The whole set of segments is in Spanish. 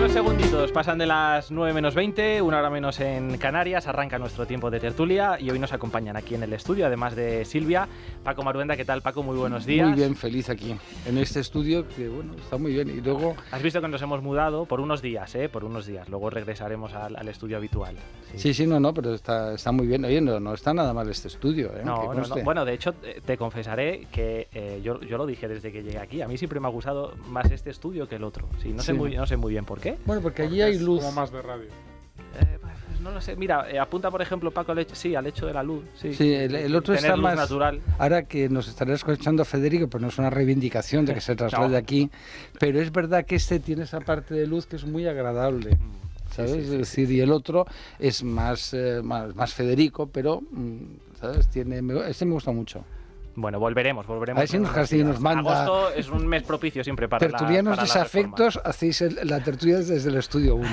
Unos segunditos, pasan de las 9 menos 20, una hora menos en Canarias, arranca nuestro tiempo de tertulia y hoy nos acompañan aquí en el estudio, además de Silvia, Paco Maruenda. ¿Qué tal, Paco? Muy buenos días. Muy bien, feliz aquí, en este estudio, que bueno, está muy bien. Y luego... Has visto que nos hemos mudado por unos días, por unos días, luego regresaremos al estudio habitual. Sí, no, pero está muy bien. Oye, no está nada mal este estudio, No. Bueno, de hecho, te confesaré que yo lo dije desde que llegué aquí, a mí siempre me ha gustado más este estudio que el otro. Sí, no sé muy bien por qué. Bueno, porque allí hay luz. Como más de radio. Pues no lo sé. Mira, apunta, por ejemplo, Paco, al hecho de la luz. Sí, el otro está luz más natural. Ahora que nos estará escuchando Federico, pues no es una reivindicación de que se traslade aquí, pero es verdad que este tiene esa parte de luz que es muy agradable. ¿Sabes? Sí. Es decir, y el otro es más Federico, pero, ¿sabes? Este me gusta mucho. Bueno, volveremos. A ver si nos manda... Agosto es un mes propicio siempre para tertulianos desafectos, hacéis la tertulia desde el estudio 1.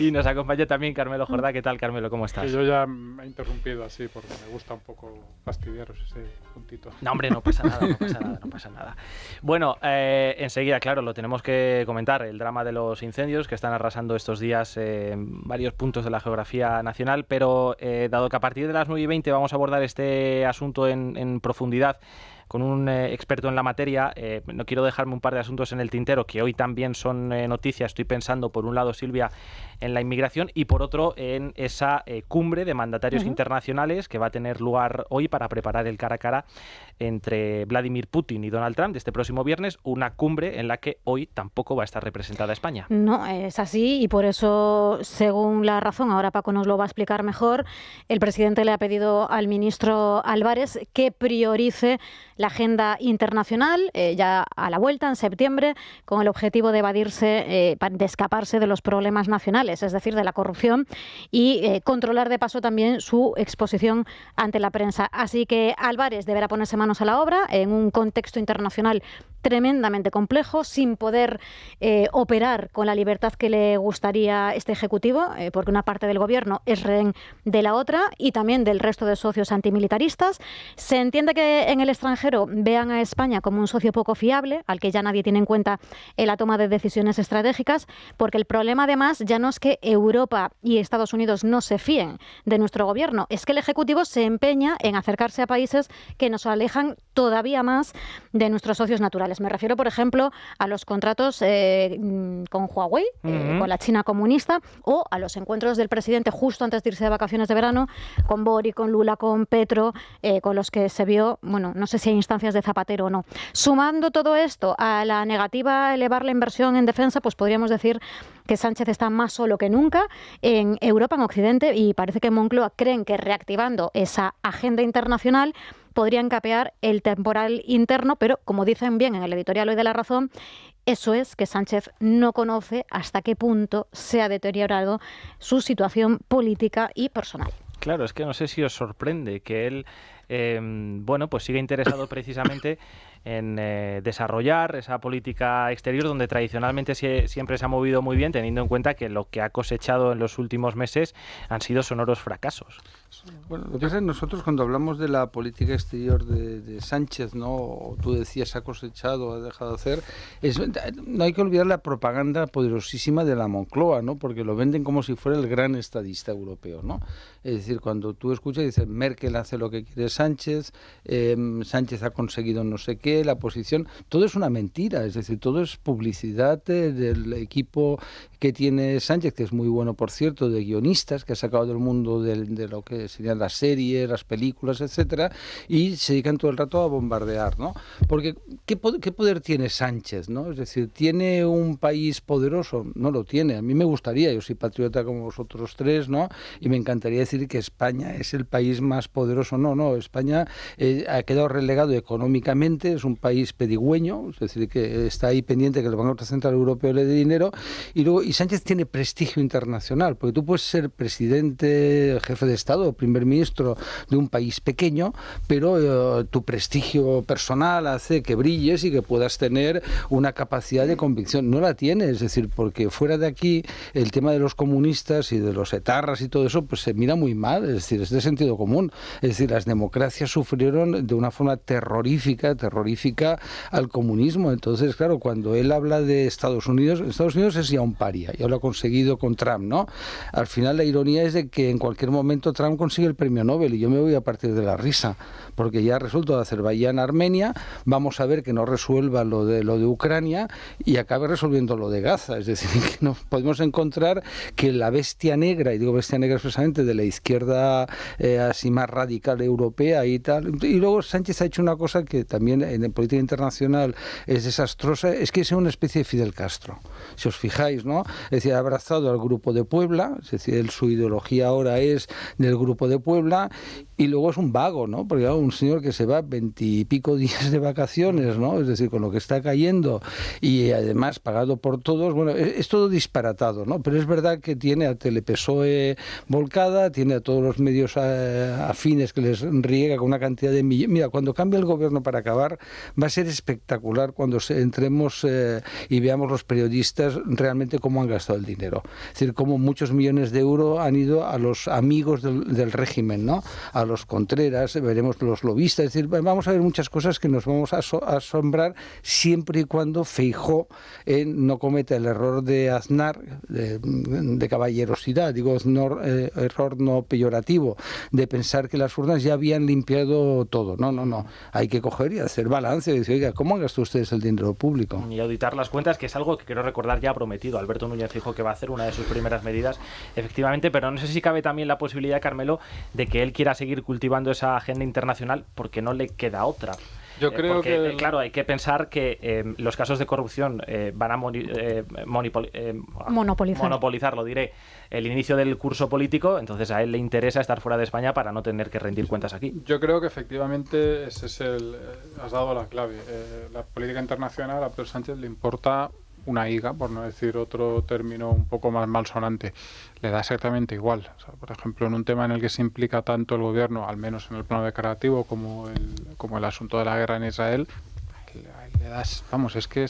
Y nos acompaña también Carmelo Jordá. ¿Qué tal, Carmelo? ¿Cómo estás? Que yo ya me he interrumpido así porque me gusta un poco fastidiaros ese puntito. No, hombre, no pasa nada. Bueno, enseguida, claro, lo tenemos que comentar. El drama de los incendios que están arrasando estos días varios puntos de la geografía nacional, pero dado que a partir de las 9:20 vamos a abordar este asunto en profundidad con un experto en la materia, no quiero dejarme un par de asuntos en el tintero que hoy también son noticias. Estoy pensando, por un lado, Silvia, en la inmigración y por otro en esa cumbre de mandatarios internacionales que va a tener lugar hoy para preparar el cara a cara entre Vladimir Putin y Donald Trump de este próximo viernes, una cumbre en la que hoy tampoco va a estar representada España. No, es así y por eso, según la razón, ahora Paco nos lo va a explicar mejor, el presidente le ha pedido al ministro Álvarez que priorice la agenda internacional ya a la vuelta en septiembre, con el objetivo de de escaparse de los problemas nacionales, es decir, de la corrupción, y controlar de paso también su exposición ante la prensa. Así que Álvarez deberá ponerse manos a la obra en un contexto internacional tremendamente complejo, sin poder operar con la libertad que le gustaría este Ejecutivo, porque una parte del Gobierno es rehén de la otra y también del resto de socios antimilitaristas. Se entiende que en el extranjero vean a España como un socio poco fiable, al que ya nadie tiene en cuenta en la toma de decisiones estratégicas, porque el problema además ya no es que Europa y Estados Unidos no se fíen de nuestro Gobierno, es que el Ejecutivo se empeña en acercarse a países que nos alejan todavía más de nuestros socios naturales. Me refiero, por ejemplo, a los contratos con Huawei, con la China comunista, o a los encuentros del presidente justo antes de irse de vacaciones de verano con Boric, con Lula, con Petro, con los que se vio, bueno, no sé si hay instancias de Zapatero o no. Sumando todo esto a la negativa a elevar la inversión en defensa, pues podríamos decir que Sánchez está más solo que nunca en Europa, en Occidente, y parece que en Moncloa creen que reactivando esa agenda internacional podrían capear el temporal interno, pero como dicen bien en el editorial hoy de La Razón, eso es que Sánchez no conoce hasta qué punto se ha deteriorado su situación política y personal. Claro, es que no sé si os sorprende que él, pues siga interesado precisamente en desarrollar esa política exterior donde tradicionalmente siempre se ha movido muy bien, teniendo en cuenta que lo que ha cosechado en los últimos meses han sido sonoros fracasos. Bueno, lo que pasa es que nosotros cuando hablamos de la política exterior de Sánchez, ¿no? O tú decías ha cosechado, ha dejado de hacer, no hay que olvidar la propaganda poderosísima de la Moncloa, ¿no? Porque lo venden como si fuera el gran estadista europeo, ¿no? Es decir, cuando tú escuchas, dices Merkel hace lo que quiere Sánchez, Sánchez ha conseguido no sé qué, la posición, todo es una mentira, es decir, todo es publicidad del equipo que tiene Sánchez, que es muy bueno, por cierto, de guionistas, que ha sacado del mundo de lo que serían las series, las películas, etcétera, y se dedican todo el rato a bombardear, ¿no? Porque ¿qué poder tiene Sánchez, ¿no? Es decir, ¿tiene un país poderoso? No lo tiene. A mí me gustaría, yo soy patriota como vosotros tres, ¿no? Y me encantaría decir que España es el país más poderoso. No, España ha quedado relegado económicamente, es un país pedigüeño, es decir, que está ahí pendiente que el Banco Central Europeo le dé dinero, y Sánchez tiene prestigio internacional, porque tú puedes ser presidente, jefe de Estado o primer ministro de un país pequeño, pero tu prestigio personal hace que brilles y que puedas tener una capacidad de convicción. No la tiene, es decir, porque fuera de aquí el tema de los comunistas y de los etarras y todo eso, pues se mira muy mal, es decir, es de sentido común. Es decir, democracias sufrieron de una forma terrorífica al comunismo. Entonces, claro, cuando él habla de Estados Unidos es ya un paria, ya lo ha conseguido con Trump, ¿no? Al final la ironía es de que en cualquier momento Trump consigue el premio Nobel y yo me voy a partir de la risa, porque ya resuelto de Azerbaiyán a Armenia, vamos a ver que no resuelva lo de Ucrania y acabe resolviendo lo de Gaza. Es decir, que nos podemos encontrar que la bestia negra, y digo bestia negra expresamente, de la izquierda así más radical europea y tal. Y luego Sánchez ha hecho una cosa que también en política internacional es desastrosa, es que es una especie de Fidel Castro. Si os fijáis, ¿no? Es decir, ha abrazado al Grupo de Puebla, es decir, su ideología ahora es del Grupo de Puebla, y luego es un vago, ¿no? Porque un señor que se va 20 y pico días de vacaciones, ¿no? Es decir, con lo que está cayendo y además pagado por todos, bueno, es todo disparatado, ¿no? Pero es verdad que tiene a Telepesoe volcada, tiene a todos los medios afines que les riega con una cantidad de millones. Mira, cuando cambie el gobierno, para acabar, va a ser espectacular cuando entremos y veamos los periodistas realmente cómo han gastado el dinero. Es decir, cómo muchos millones de euros han ido a los amigos del régimen, ¿no? A los Contreras, veremos los lobistas, es decir, vamos a ver muchas cosas que nos vamos a asombrar siempre y cuando Feijóo no cometa el error de Aznar, de caballerosidad, digo, error no peyorativo, de pensar que las urnas ya habían limpiado todo. No, hay que coger y hacer balance y decir, oiga, ¿cómo han gastado ustedes el dinero público? Y auditar las cuentas, que es algo que quiero recordar ya ha prometido Alberto Núñez Feijóo, que va a hacer una de sus primeras medidas, efectivamente, pero no sé si cabe también la posibilidad, Carmelo, de que él quiera seguir cultivando esa agenda internacional porque no le queda otra. Yo creo que... Claro, hay que pensar que los casos de corrupción van a monopolizar, lo diré, el inicio del curso político, entonces a él le interesa estar fuera de España para no tener que rendir cuentas aquí. Yo creo que efectivamente ese es has dado la clave. La política internacional a Pedro Sánchez le importa una higa, por no decir otro término un poco más malsonante. Le da exactamente igual. O sea, por ejemplo, en un tema en el que se implica tanto el gobierno, al menos en el plano declarativo, como el asunto de la guerra en Israel, le das, vamos, es que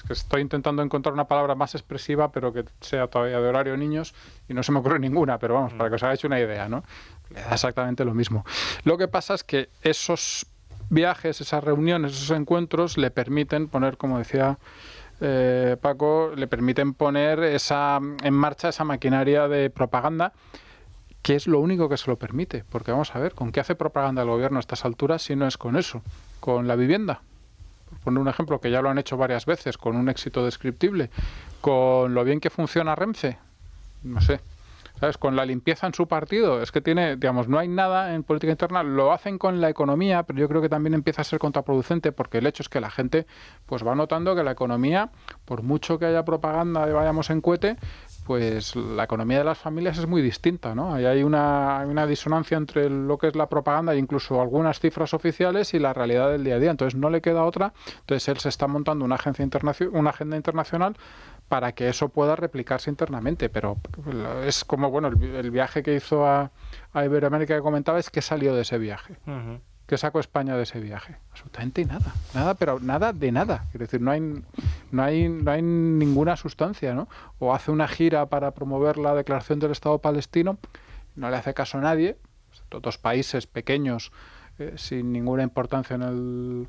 estoy intentando encontrar una palabra más expresiva, pero que sea todavía de horario niños, y no se me ocurre ninguna, pero vamos, para que os hagáis una idea, ¿no? Le da exactamente lo mismo. Lo que pasa es que esos viajes, esas reuniones, esos encuentros le permiten poner, como decía Paco, le permiten poner en marcha esa maquinaria de propaganda, que es lo único que se lo permite. Porque vamos a ver, ¿con qué hace propaganda el gobierno a estas alturas si no es con eso? Con la vivienda. Por poner un ejemplo, que ya lo han hecho varias veces, con un éxito descriptible. Con lo bien que funciona Renfe. No sé. ¿Sabes? Con la limpieza en su partido. Es que tiene, digamos, no hay nada en política interna. Lo hacen con la economía, pero yo creo que también empieza a ser contraproducente, porque el hecho es que la gente pues va notando que la economía, por mucho que haya propaganda de vayamos en cohete, pues la economía de las familias es muy distinta, ¿no? Hay una disonancia entre lo que es la propaganda e incluso algunas cifras oficiales y la realidad del día a día. Entonces no le queda otra. Entonces él se está montando una agenda internacional para que eso pueda replicarse internamente, pero es como, bueno, el viaje que hizo a Iberoamérica que comentaba, es que salió de ese viaje. Uh-huh. ¿Qué sacó España de ese viaje? Absolutamente nada, pero nada de nada. Quiero decir, no hay ninguna sustancia, ¿no? O hace una gira para promover la declaración del Estado palestino, no le hace caso a nadie, dos países pequeños, sin ninguna importancia en el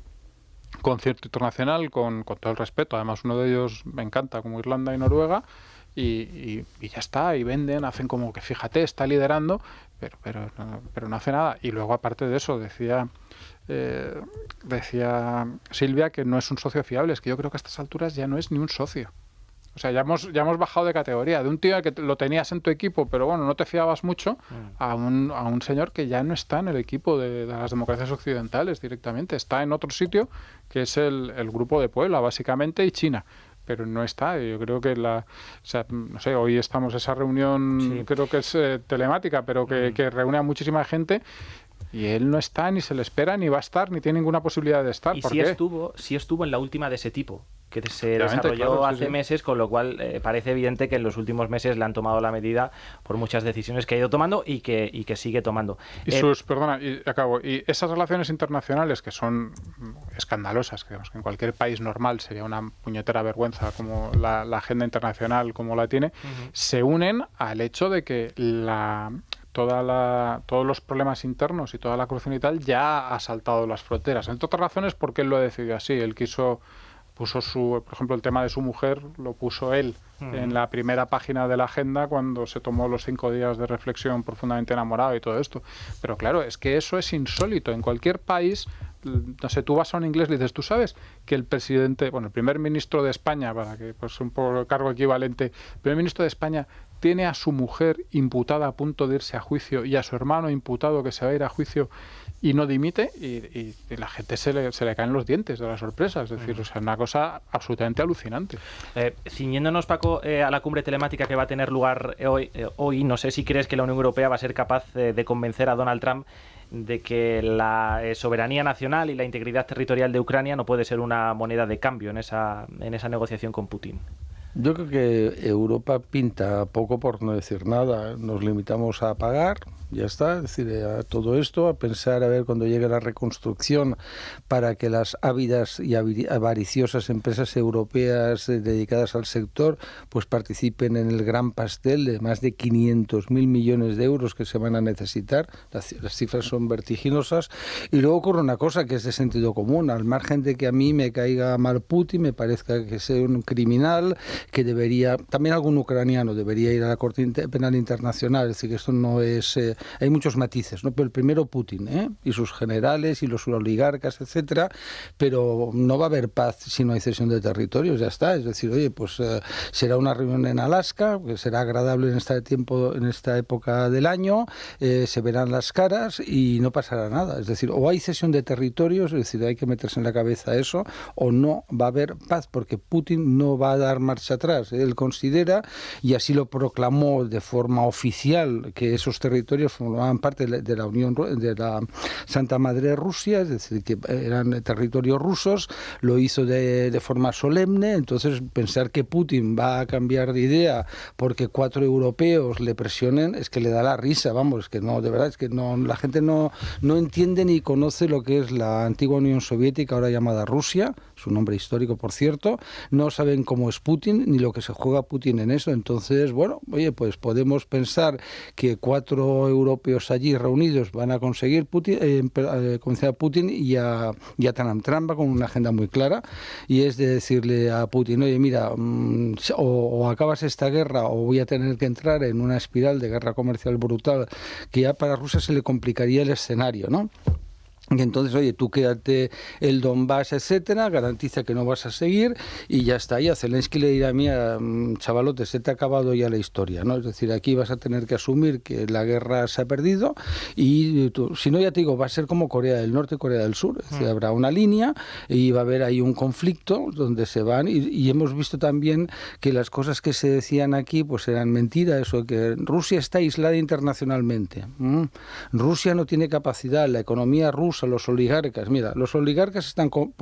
concierto internacional, con todo el respeto. Además, uno de ellos me encanta, como Irlanda y Noruega, y ya está, y venden, hacen como que, fíjate, está liderando, pero no hace nada. Y luego, aparte de eso, decía Silvia que no es un socio fiable. Es que yo creo que a estas alturas ya no es ni un socio. O sea, ya hemos bajado de categoría. De un tío que lo tenías en tu equipo, pero bueno, no te fiabas mucho, a un señor que ya no está en el equipo de las democracias occidentales directamente. Está en otro sitio, que es el Grupo de Puebla, básicamente, y China. Pero no está. Yo creo que no sé, hoy estamos en esa reunión, sí, creo que es telemática, pero que reúne a muchísima gente. Y él no está, ni se le espera, ni va a estar, ni tiene ninguna posibilidad de estar. Y ¿por sí qué? Estuvo en la última de ese tipo, que se desarrolló hace meses, con lo cual parece evidente que en los últimos meses le han tomado la medida por muchas decisiones que ha ido tomando y que sigue tomando. Y esas relaciones internacionales, que son escandalosas, que en cualquier país normal sería una puñetera vergüenza, como la agenda internacional como la tiene, se unen al hecho de que todos los problemas internos y toda la corrupción y tal ya ha saltado las fronteras. Entre otras razones porque él lo ha decidido así. Él puso por ejemplo, el tema de su mujer lo puso él en la primera página de la agenda cuando se tomó los 5 días de reflexión profundamente enamorado y todo esto. Pero claro, es que eso es insólito. En cualquier país, no sé, tú vas a un inglés y le dices, ¿tú sabes que el primer ministro de España, para que pues un poco el cargo equivalente, el primer ministro de España tiene a su mujer imputada a punto de irse a juicio y a su hermano imputado que se va a ir a juicio y no dimite, y la gente se le caen los dientes de la sorpresa? Es decir, o sea, una cosa absolutamente alucinante. Ciñéndonos, Paco, a la cumbre telemática que va a tener lugar hoy, no sé si crees que la Unión Europea va a ser capaz de convencer a Donald Trump de que la soberanía nacional y la integridad territorial de Ucrania no puede ser una moneda de cambio en esa negociación con Putin. Yo creo que Europa pinta poco, por no decir nada. Nos limitamos a pagar, ya está, es decir, a todo esto, a pensar a ver cuando llegue la reconstrucción para que las ávidas y avariciosas empresas europeas dedicadas al sector pues participen en el gran pastel de más de 500.000 millones de euros que se van a necesitar. Las cifras son vertiginosas. Y luego ocurre una cosa que es de sentido común. Al margen de que a mí me caiga mal Putin, me parezca que sea un criminal, que debería, también algún ucraniano debería ir a la Corte Penal Internacional, es decir, que esto no es, hay muchos matices, ¿no? Pero el primero Putin, y sus generales y los oligarcas, etcétera, pero no va a haber paz si no hay cesión de territorios, ya está, es decir, oye, pues será una reunión en Alaska, que será agradable en esta época del año, se verán las caras y no pasará nada, es decir, o hay cesión de territorios, es decir, hay que meterse en la cabeza eso, o no va a haber paz, porque Putin no va a dar marcha atrás. Él considera, y así lo proclamó de forma oficial, que esos territorios formaban parte de la Unión, de la Santa Madre Rusia, es decir, que eran territorios rusos, lo hizo de forma solemne. Entonces pensar que Putin va a cambiar de idea porque 4 europeos le presionen, es que le da la risa, vamos, es que no, de verdad, es que no, la gente no entiende ni conoce lo que es la antigua Unión Soviética, ahora llamada Rusia, su nombre histórico, por cierto, no saben cómo es Putin, ni lo que se juega Putin en eso. Entonces, bueno, oye, pues podemos pensar que 4 europeos allí reunidos van a conseguir convencer a Putin y a Trump con una agenda muy clara, y es de decirle a Putin, oye, mira, o acabas esta guerra o voy a tener que entrar en una espiral de guerra comercial brutal que ya para Rusia se le complicaría el escenario, ¿no? Y entonces, oye, tú quédate el Donbass, etcétera, garantiza que no vas a seguir y ya está. Y a Zelensky le dirá, mira, chavalote, se te ha acabado ya la historia, ¿no? Es decir, aquí vas a tener que asumir que la guerra se ha perdido y tú, si no, ya te digo, va a ser como Corea del Norte y Corea del Sur. Es decir, habrá una línea y va a haber ahí un conflicto donde se van y hemos visto también que las cosas que se decían aquí pues eran mentiras, eso que Rusia está aislada internacionalmente. Rusia no tiene capacidad, la economía rusa, los oligarcas. Mira, los oligarcas están con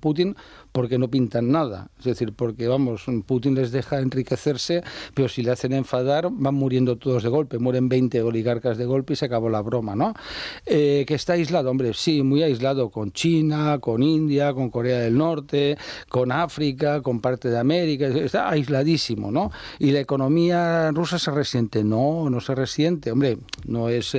Putin porque no pintan nada. Es decir, porque, vamos, Putin les deja enriquecerse, pero si le hacen enfadar, van muriendo todos de golpe. Mueren 20 oligarcas de golpe y se acabó la broma, ¿no? Que está aislado, hombre, sí, muy aislado con China, con India, con Corea del Norte, con África, con parte de América. Está aisladísimo, ¿no? Y la economía rusa se resiente. No se resiente. Hombre, no es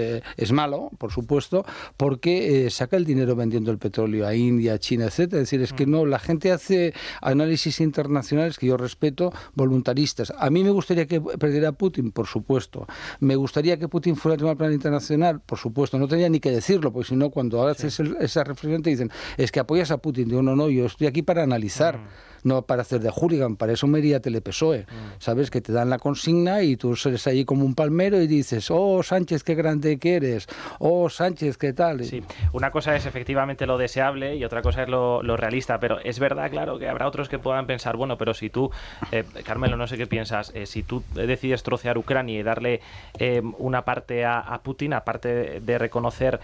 malo, por supuesto, porque saca el dinero vendiendo el petróleo a India, China, etcétera. Es decir, es que no, la gente hace análisis internacionales que yo respeto, voluntaristas. A mí me gustaría que perdiera Putin, por supuesto. Me gustaría que Putin fuera al Tribunal Penal Internacional, por supuesto. No tenía ni que decirlo, porque si no, cuando ahora haces esa reflexión te dicen, es que apoyas a Putin. Digo, no, yo estoy aquí para analizar. No para hacer de hooligan, para eso me iría a Telepesoe, ¿sabes? Que te dan la consigna y tú eres ahí como un palmero y dices, oh, Sánchez, qué grande que eres, oh, Sánchez, qué tal. Sí, una cosa es efectivamente lo deseable y otra cosa es lo realista, pero es verdad, claro, que habrá otros que puedan pensar, bueno, pero si tú, Carmelo, no sé qué piensas, si tú decides trocear Ucrania y darle una parte a Putin, aparte de reconocer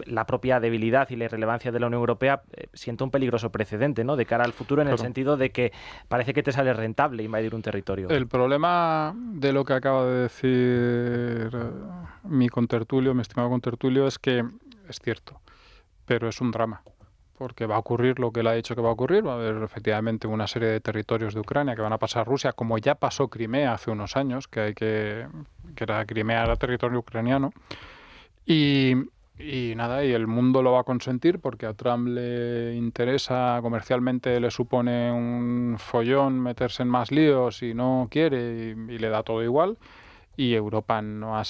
la propia debilidad y la irrelevancia de la Unión Europea, siento un peligroso precedente, ¿no?, de cara al futuro, en el sentido de que parece que te sale rentable invadir un territorio. El problema de lo que acaba de decir mi estimado contertulio, es que es cierto, pero es un drama, porque va a ocurrir lo que él ha dicho que va a ocurrir. Va a haber efectivamente una serie de territorios de Ucrania que van a pasar a Rusia, como ya pasó Crimea hace unos años, que era Crimea era territorio ucraniano. Y nada, y el mundo lo va a consentir porque a Trump le interesa, comercialmente le supone un follón meterse en más líos y no quiere y le da todo igual. Y Europa no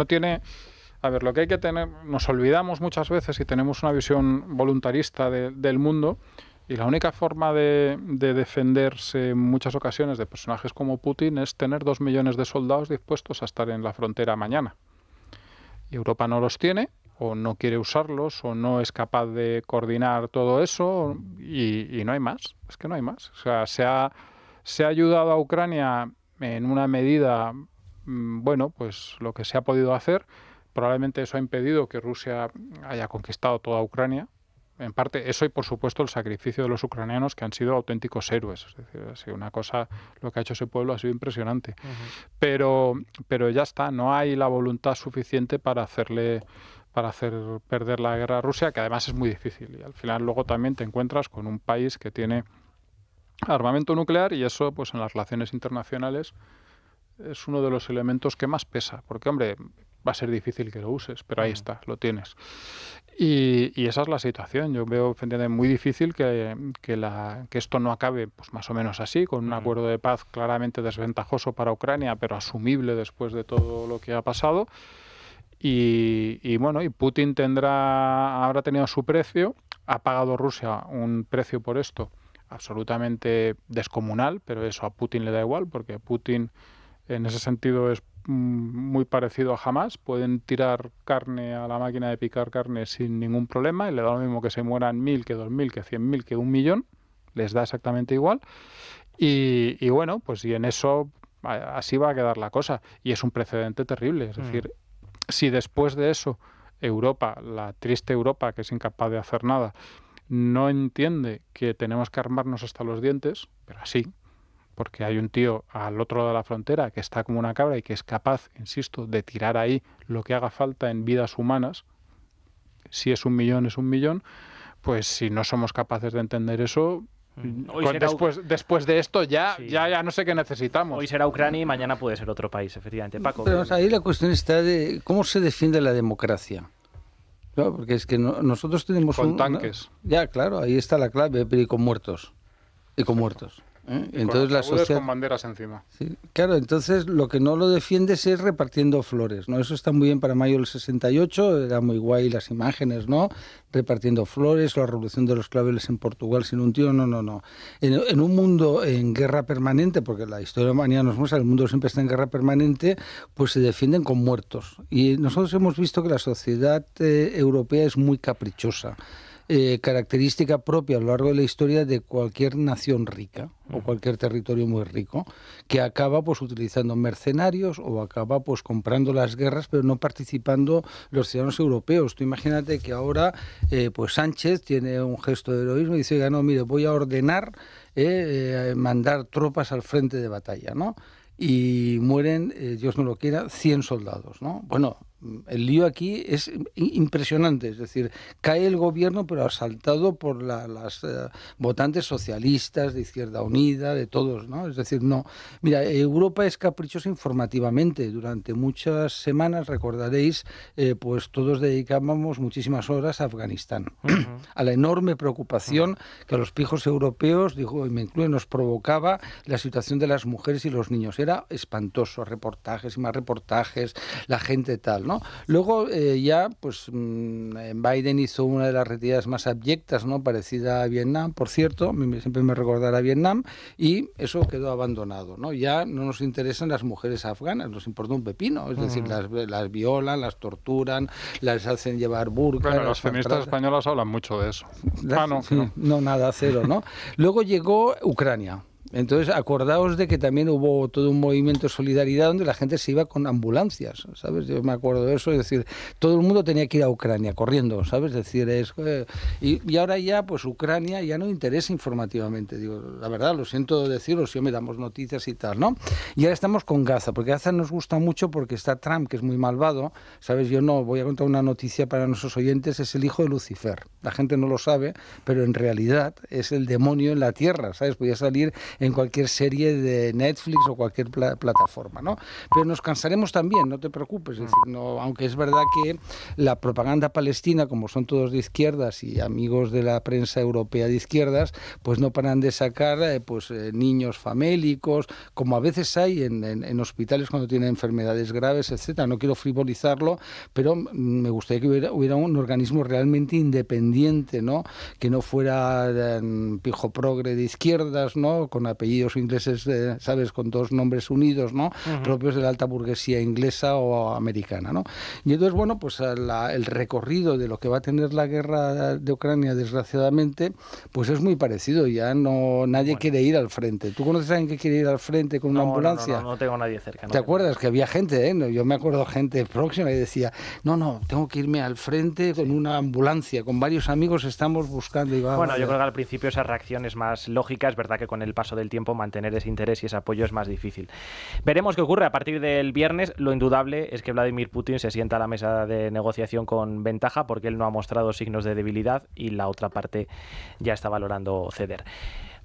tiene... A ver, lo que hay que tener, nos olvidamos muchas veces y tenemos una visión voluntarista del mundo, y la única forma de defenderse en muchas ocasiones de personajes como Putin es tener 2 millones de soldados dispuestos a estar en la frontera mañana. Y Europa no los tiene, o no quiere usarlos, o no es capaz de coordinar todo eso, y no hay más. Es que no hay más. O sea, se ha ayudado a Ucrania en una medida, bueno, pues lo que se ha podido hacer. Probablemente eso ha impedido que Rusia haya conquistado toda Ucrania. En parte eso y, por supuesto, el sacrificio de los ucranianos, que han sido auténticos héroes. Es decir, ha sido una cosa, lo que ha hecho ese pueblo ha sido impresionante. Pero ya está, no hay la voluntad suficiente para hacer perder la guerra a Rusia, que además es muy difícil. Y al final luego también te encuentras con un país que tiene armamento nuclear, y eso, pues en las relaciones internacionales, es uno de los elementos que más pesa. Porque, hombre, va a ser difícil que lo uses, pero ahí está, lo tienes. Y esa es la situación. Yo veo muy difícil que esto no acabe pues más o menos así, con un acuerdo de paz claramente desventajoso para Ucrania, pero asumible después de todo lo que ha pasado. Y bueno, y Putin habrá tenido su precio. Ha pagado Rusia un precio por esto absolutamente descomunal, pero eso a Putin le da igual, porque Putin en ese sentido es muy parecido a Hamas. Pueden tirar carne a la máquina de picar carne sin ningún problema, y le da lo mismo que se mueran 1.000, que 2.000, que 100.000, que 1.000.000, les da exactamente igual. Y bueno, pues y en eso así va a quedar la cosa, y es un precedente terrible. Es decir, si después de eso Europa, la triste Europa, que es incapaz de hacer nada, no entiende que tenemos que armarnos hasta los dientes, pero así, porque hay un tío al otro lado de la frontera que está como una cabra y que es capaz, insisto, de tirar ahí lo que haga falta en vidas humanas. Si es 1.000.000, es 1.000.000, pues si no somos capaces de entender eso, después de esto ya no sé qué necesitamos. Hoy será Ucrania y mañana puede ser otro país, efectivamente. Paco. Pero ahí la cuestión está de cómo se defiende la democracia. Claro, porque es que nosotros tenemos tanques. Ya, claro, ahí está la clave, pero y con muertos. Entonces la sociedad con banderas encima. Sí, claro, entonces lo que no lo defiendes es repartiendo flores, ¿no? Eso está muy bien para mayo del 68, era muy guay las imágenes, ¿no? Repartiendo flores, la revolución de los claveles en Portugal sin un tío, no. En un mundo en guerra permanente, porque la historia mañana nos muestra, el mundo siempre está en guerra permanente, pues se defienden con muertos. Y nosotros hemos visto que la sociedad europea es muy caprichosa. Característica propia a lo largo de la historia de cualquier nación rica o cualquier territorio muy rico, que acaba pues utilizando mercenarios o acaba pues comprando las guerras, pero no participando los ciudadanos europeos. Tú imagínate que ahora pues Sánchez tiene un gesto de heroísmo y dice, oiga, no, mire, voy a ordenar mandar tropas al frente de batalla, ¿no? Y mueren, Dios no lo quiera, 100 soldados, ¿no? Bueno, el lío aquí es impresionante, es decir, cae el gobierno pero asaltado por las votantes socialistas, de Izquierda Unida, de todos, ¿no? Es decir, no. Mira, Europa es caprichosa informativamente. Durante muchas semanas, recordaréis, pues todos dedicábamos muchísimas horas a Afganistán, a la enorme preocupación que a los pijos europeos, digo, y me incluye, nos provocaba la situación de las mujeres y los niños. Era espantoso, reportajes y más reportajes, la gente tal, ¿no? Luego ya pues Biden hizo una de las retiradas más abyectas, ¿no? Parecida a Vietnam, por cierto, siempre me recordará Vietnam, y eso quedó abandonado, ¿no? Ya no nos interesan las mujeres afganas, nos importa un pepino, es decir, las violan, las torturan, las hacen llevar burka. Bueno, las feministas españolas hablan mucho de eso. No, nada, cero, ¿no? Luego llegó Ucrania. Entonces, acordaos de que también hubo todo un movimiento de solidaridad donde la gente se iba con ambulancias, ¿sabes? Yo me acuerdo de eso, es decir, todo el mundo tenía que ir a Ucrania corriendo, ¿sabes? Es decir, y ahora ya, pues Ucrania ya no interesa informativamente, digo, la verdad, lo siento decirlo, si me damos noticias y tal, ¿no? Y ahora estamos con Gaza, porque Gaza nos gusta mucho porque está Trump, que es muy malvado, ¿sabes? Yo no, voy a contar una noticia para nuestros oyentes, es el hijo de Lucifer. La gente no lo sabe, pero en realidad es el demonio en la tierra, ¿sabes? Podía salir en cualquier serie de Netflix o cualquier plataforma, ¿no? Pero nos cansaremos también, no te preocupes, es decir, no, aunque es verdad que la propaganda palestina, como son todos de izquierdas y amigos de la prensa europea de izquierdas, pues no paran de sacar niños famélicos, como a veces hay en hospitales cuando tienen enfermedades graves, etcétera. No quiero frivolizarlo, pero me gustaría que hubiera un organismo realmente independiente, ¿no? Que no fuera pijo progre de izquierdas, ¿no? Con apellidos ingleses, ¿sabes? Con dos nombres unidos, ¿no? Propios de la alta burguesía inglesa o americana, ¿no? Y entonces, bueno, pues el recorrido de lo que va a tener la guerra de Ucrania, desgraciadamente, pues es muy parecido. Ya nadie quiere ir al frente. ¿Tú conoces a alguien que quiere ir al frente con una ambulancia? No tengo nadie cerca. ¿Te acuerdas que había gente, yo me acuerdo gente próxima y decía, no, tengo que irme al frente con una ambulancia, con varios amigos estamos buscando. Y yo creo que al principio esa reacción es más lógica, es verdad que con el paso del tiempo mantener ese interés y ese apoyo es más difícil. Veremos qué ocurre a partir del viernes. Lo indudable es que Vladimir Putin se sienta a la mesa de negociación con ventaja porque él no ha mostrado signos de debilidad y la otra parte ya está valorando ceder.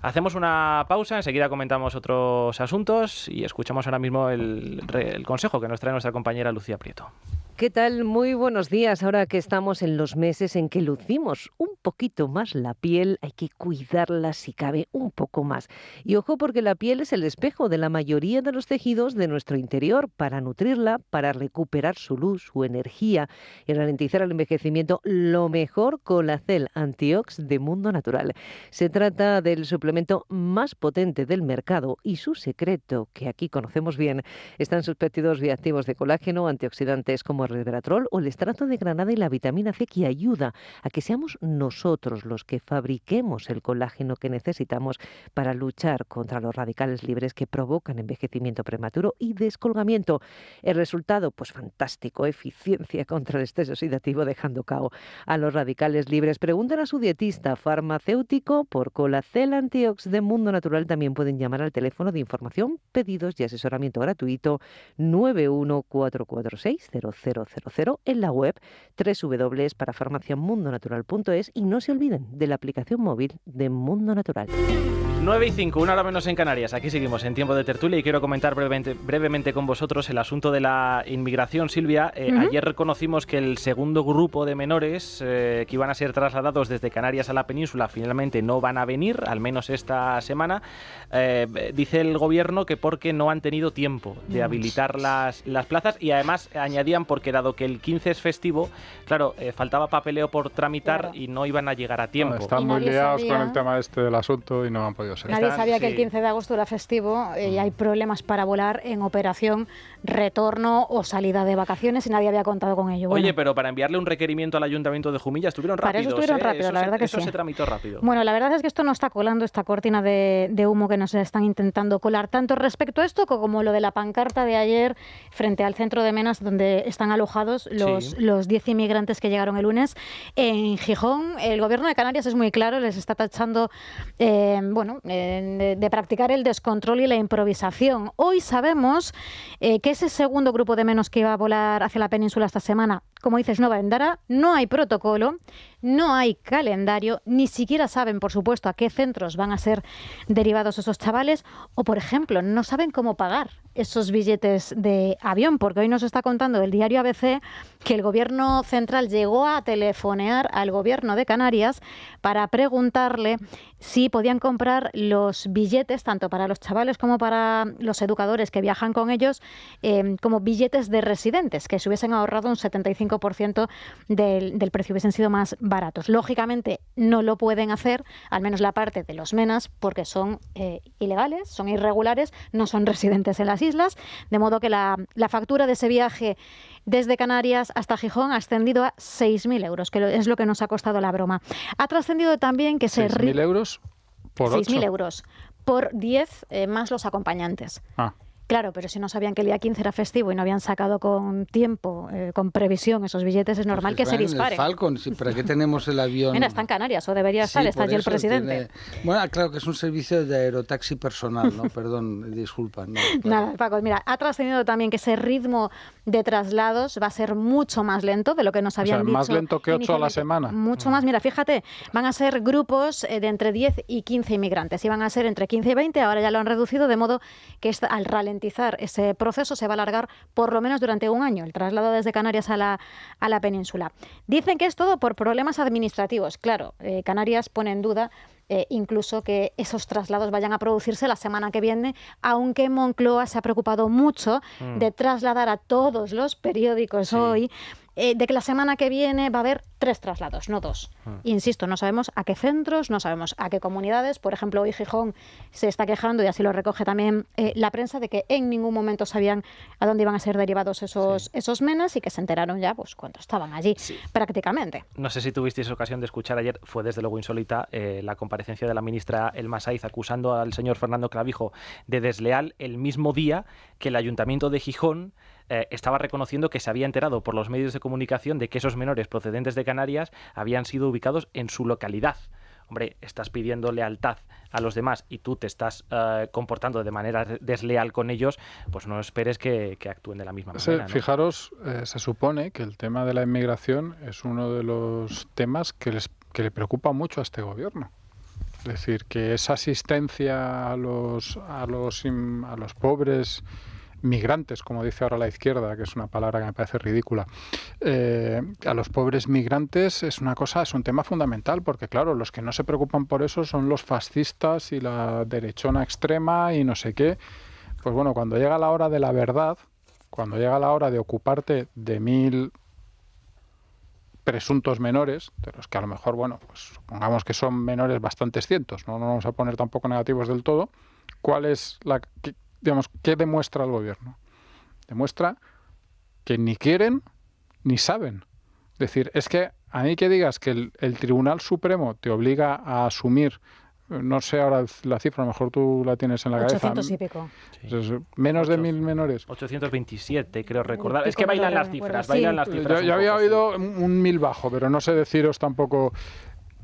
Hacemos una pausa, enseguida comentamos otros asuntos y escuchamos ahora mismo el consejo que nos trae nuestra compañera Lucía Prieto. ¿Qué tal? Muy buenos días. Ahora que estamos en los meses en que lucimos un poquito más la piel, hay que cuidarla si cabe un poco más. Y ojo, porque la piel es el espejo de la mayoría de los tejidos de nuestro interior. Para nutrirla, para recuperar su luz, su energía y ralentizar el envejecimiento, lo mejor, Colacel Antiox de Mundo Natural. Se trata del suplemento más potente del mercado y su secreto, que aquí conocemos bien, está en sus péptidos bioactivos de colágeno, antioxidantes como el resveratrol o el estrato de granada y la vitamina C, que ayuda a que seamos nosotros los que fabriquemos el colágeno que necesitamos para luchar contra los radicales libres que provocan envejecimiento prematuro y descolgamiento. El resultado, pues fantástico, eficiencia contra el estrés oxidativo, dejando cao a los radicales libres. Pregunten a su dietista farmacéutico por Colacel Antiox de Mundo Natural. También pueden llamar al teléfono de información, pedidos y asesoramiento gratuito 914460000 en la web www.parafarmaciamundonatural.es y no se olviden de la aplicación móvil de Mundo Natural. 9:05, una hora menos en Canarias. Aquí seguimos en tiempo de tertulia y quiero comentar brevemente con vosotros el asunto de la inmigración. Silvia, ayer conocimos que el segundo grupo de menores que iban a ser trasladados desde Canarias a la península finalmente no van a venir, al menos esta semana. Dice el gobierno que porque no han tenido tiempo de habilitar las plazas y además añadían porque dado que el 15 es festivo, claro, faltaba papeleo por tramitar y no iban a llegar a tiempo. Están muy liados con el tema del asunto y no han podido ser. Nadie sabía que el 15 de agosto era festivo y hay problemas para volar en operación retorno o salida de vacaciones y nadie había contado con ello. Oye, pero para enviarle un requerimiento al Ayuntamiento de Jumilla estuvieron rápidos. Para eso estuvieron rápidos, la verdad que sí. Eso se tramitó rápido. Bueno, la verdad es que esto no está colando, esta cortina de humo que nos están intentando colar, tanto respecto a esto como lo de la pancarta de ayer frente al centro de Menas, donde están alojados los 10 inmigrantes que llegaron el lunes. En Gijón, el Gobierno de Canarias es muy claro, les está tachando de practicar el descontrol y la improvisación. Hoy sabemos que ese segundo grupo de menos que iba a volar hacia la península esta semana, como dices, no vendrá, no hay protocolo, no hay calendario, ni siquiera saben, por supuesto, a qué centros van a ser derivados esos chavales o, por ejemplo, no saben cómo pagar esos billetes de avión, porque hoy nos está contando el diario ABC que el Gobierno central llegó a telefonear al Gobierno de Canarias para preguntarle si podían comprar los billetes, tanto para los chavales como para los educadores que viajan con ellos, como billetes de residentes, que se hubiesen ahorrado un 75% del precio, hubiesen sido más baratos. Lógicamente no lo pueden hacer, al menos la parte de los MENAS, porque son ilegales, son irregulares, no son residentes en las islas, de modo que la factura de ese viaje desde Canarias hasta Gijón ha ascendido a 6.000 euros, que es lo que nos ha costado la broma. Ha trascendido también que se... 6.000 euros por 6.000 euros por 10 más los acompañantes. Claro, pero si no sabían que el día 15 era festivo y no habían sacado con tiempo, con previsión esos billetes, es normal que se disparen. El Falcon, ¿para qué tenemos el avión? Mira, está en Canarias, o debería estar, está allí el presidente. Bueno, claro que es un servicio de aerotaxi personal, ¿no? Perdón, disculpa. No, claro. Nada, Paco, mira, ha trascendido también que ese ritmo de traslados va a ser mucho más lento de lo que nos habían dicho. Más lento que 8 a la semana. Mucho más, mira, fíjate, van a ser grupos de entre 10 y 15 inmigrantes, iban a ser entre 15 y 20, ahora ya lo han reducido, de modo que al ralentizar ese proceso se va a alargar por lo menos durante un año, el traslado desde Canarias a la península. Dicen que es todo por problemas administrativos. Claro, Canarias pone en duda incluso que esos traslados vayan a producirse la semana que viene, aunque Moncloa se ha preocupado mucho de trasladar a todos los periódicos hoy de que la semana que viene va a haber 3 traslados, no 2. Insisto, no sabemos a qué centros, no sabemos a qué comunidades. Por ejemplo, hoy Gijón se está quejando, y así lo recoge también la prensa, de que en ningún momento sabían a dónde iban a ser derivados esos menas, y que se enteraron ya pues cuando estaban allí, prácticamente. No sé si tuvisteis ocasión de escuchar ayer, fue desde luego insólita, la comparecencia de la ministra Elma Saiz acusando al señor Fernando Clavijo de desleal el mismo día que el Ayuntamiento de Gijón estaba reconociendo que se había enterado por los medios de comunicación de que esos menores procedentes de Canarias habían sido ubicados en su localidad. Hombre, estás pidiendo lealtad a los demás y tú te estás comportando de manera desleal con ellos, pues no esperes que actúen de la misma manera, ¿no? Fijaros, se supone que el tema de la inmigración es uno de los temas que le preocupa mucho a este gobierno. Es decir, que esa asistencia a los pobres migrantes, como dice ahora la izquierda, que es una palabra que me parece ridícula, a los pobres migrantes es un tema fundamental, porque claro, los que no se preocupan por eso son los fascistas y la derechona extrema y no sé qué. Pues bueno, cuando llega la hora de la verdad, cuando llega la hora de ocuparte de 1000 presuntos menores, de los que a lo mejor, bueno, pues supongamos que son menores bastantes cientos, no nos vamos a poner tampoco negativos del todo, ¿cuál es ¿qué demuestra el gobierno? Demuestra que ni quieren ni saben. Es decir, es que a mí que digas que el Tribunal Supremo te obliga a asumir, no sé ahora la cifra, a lo mejor tú la tienes en la 800 cabeza. Y pico. Sí. Menos de 1000 menores. 827, creo recordar. Es que bailan las cifras, Yo había oído un 1000 bajo, pero no sé deciros tampoco.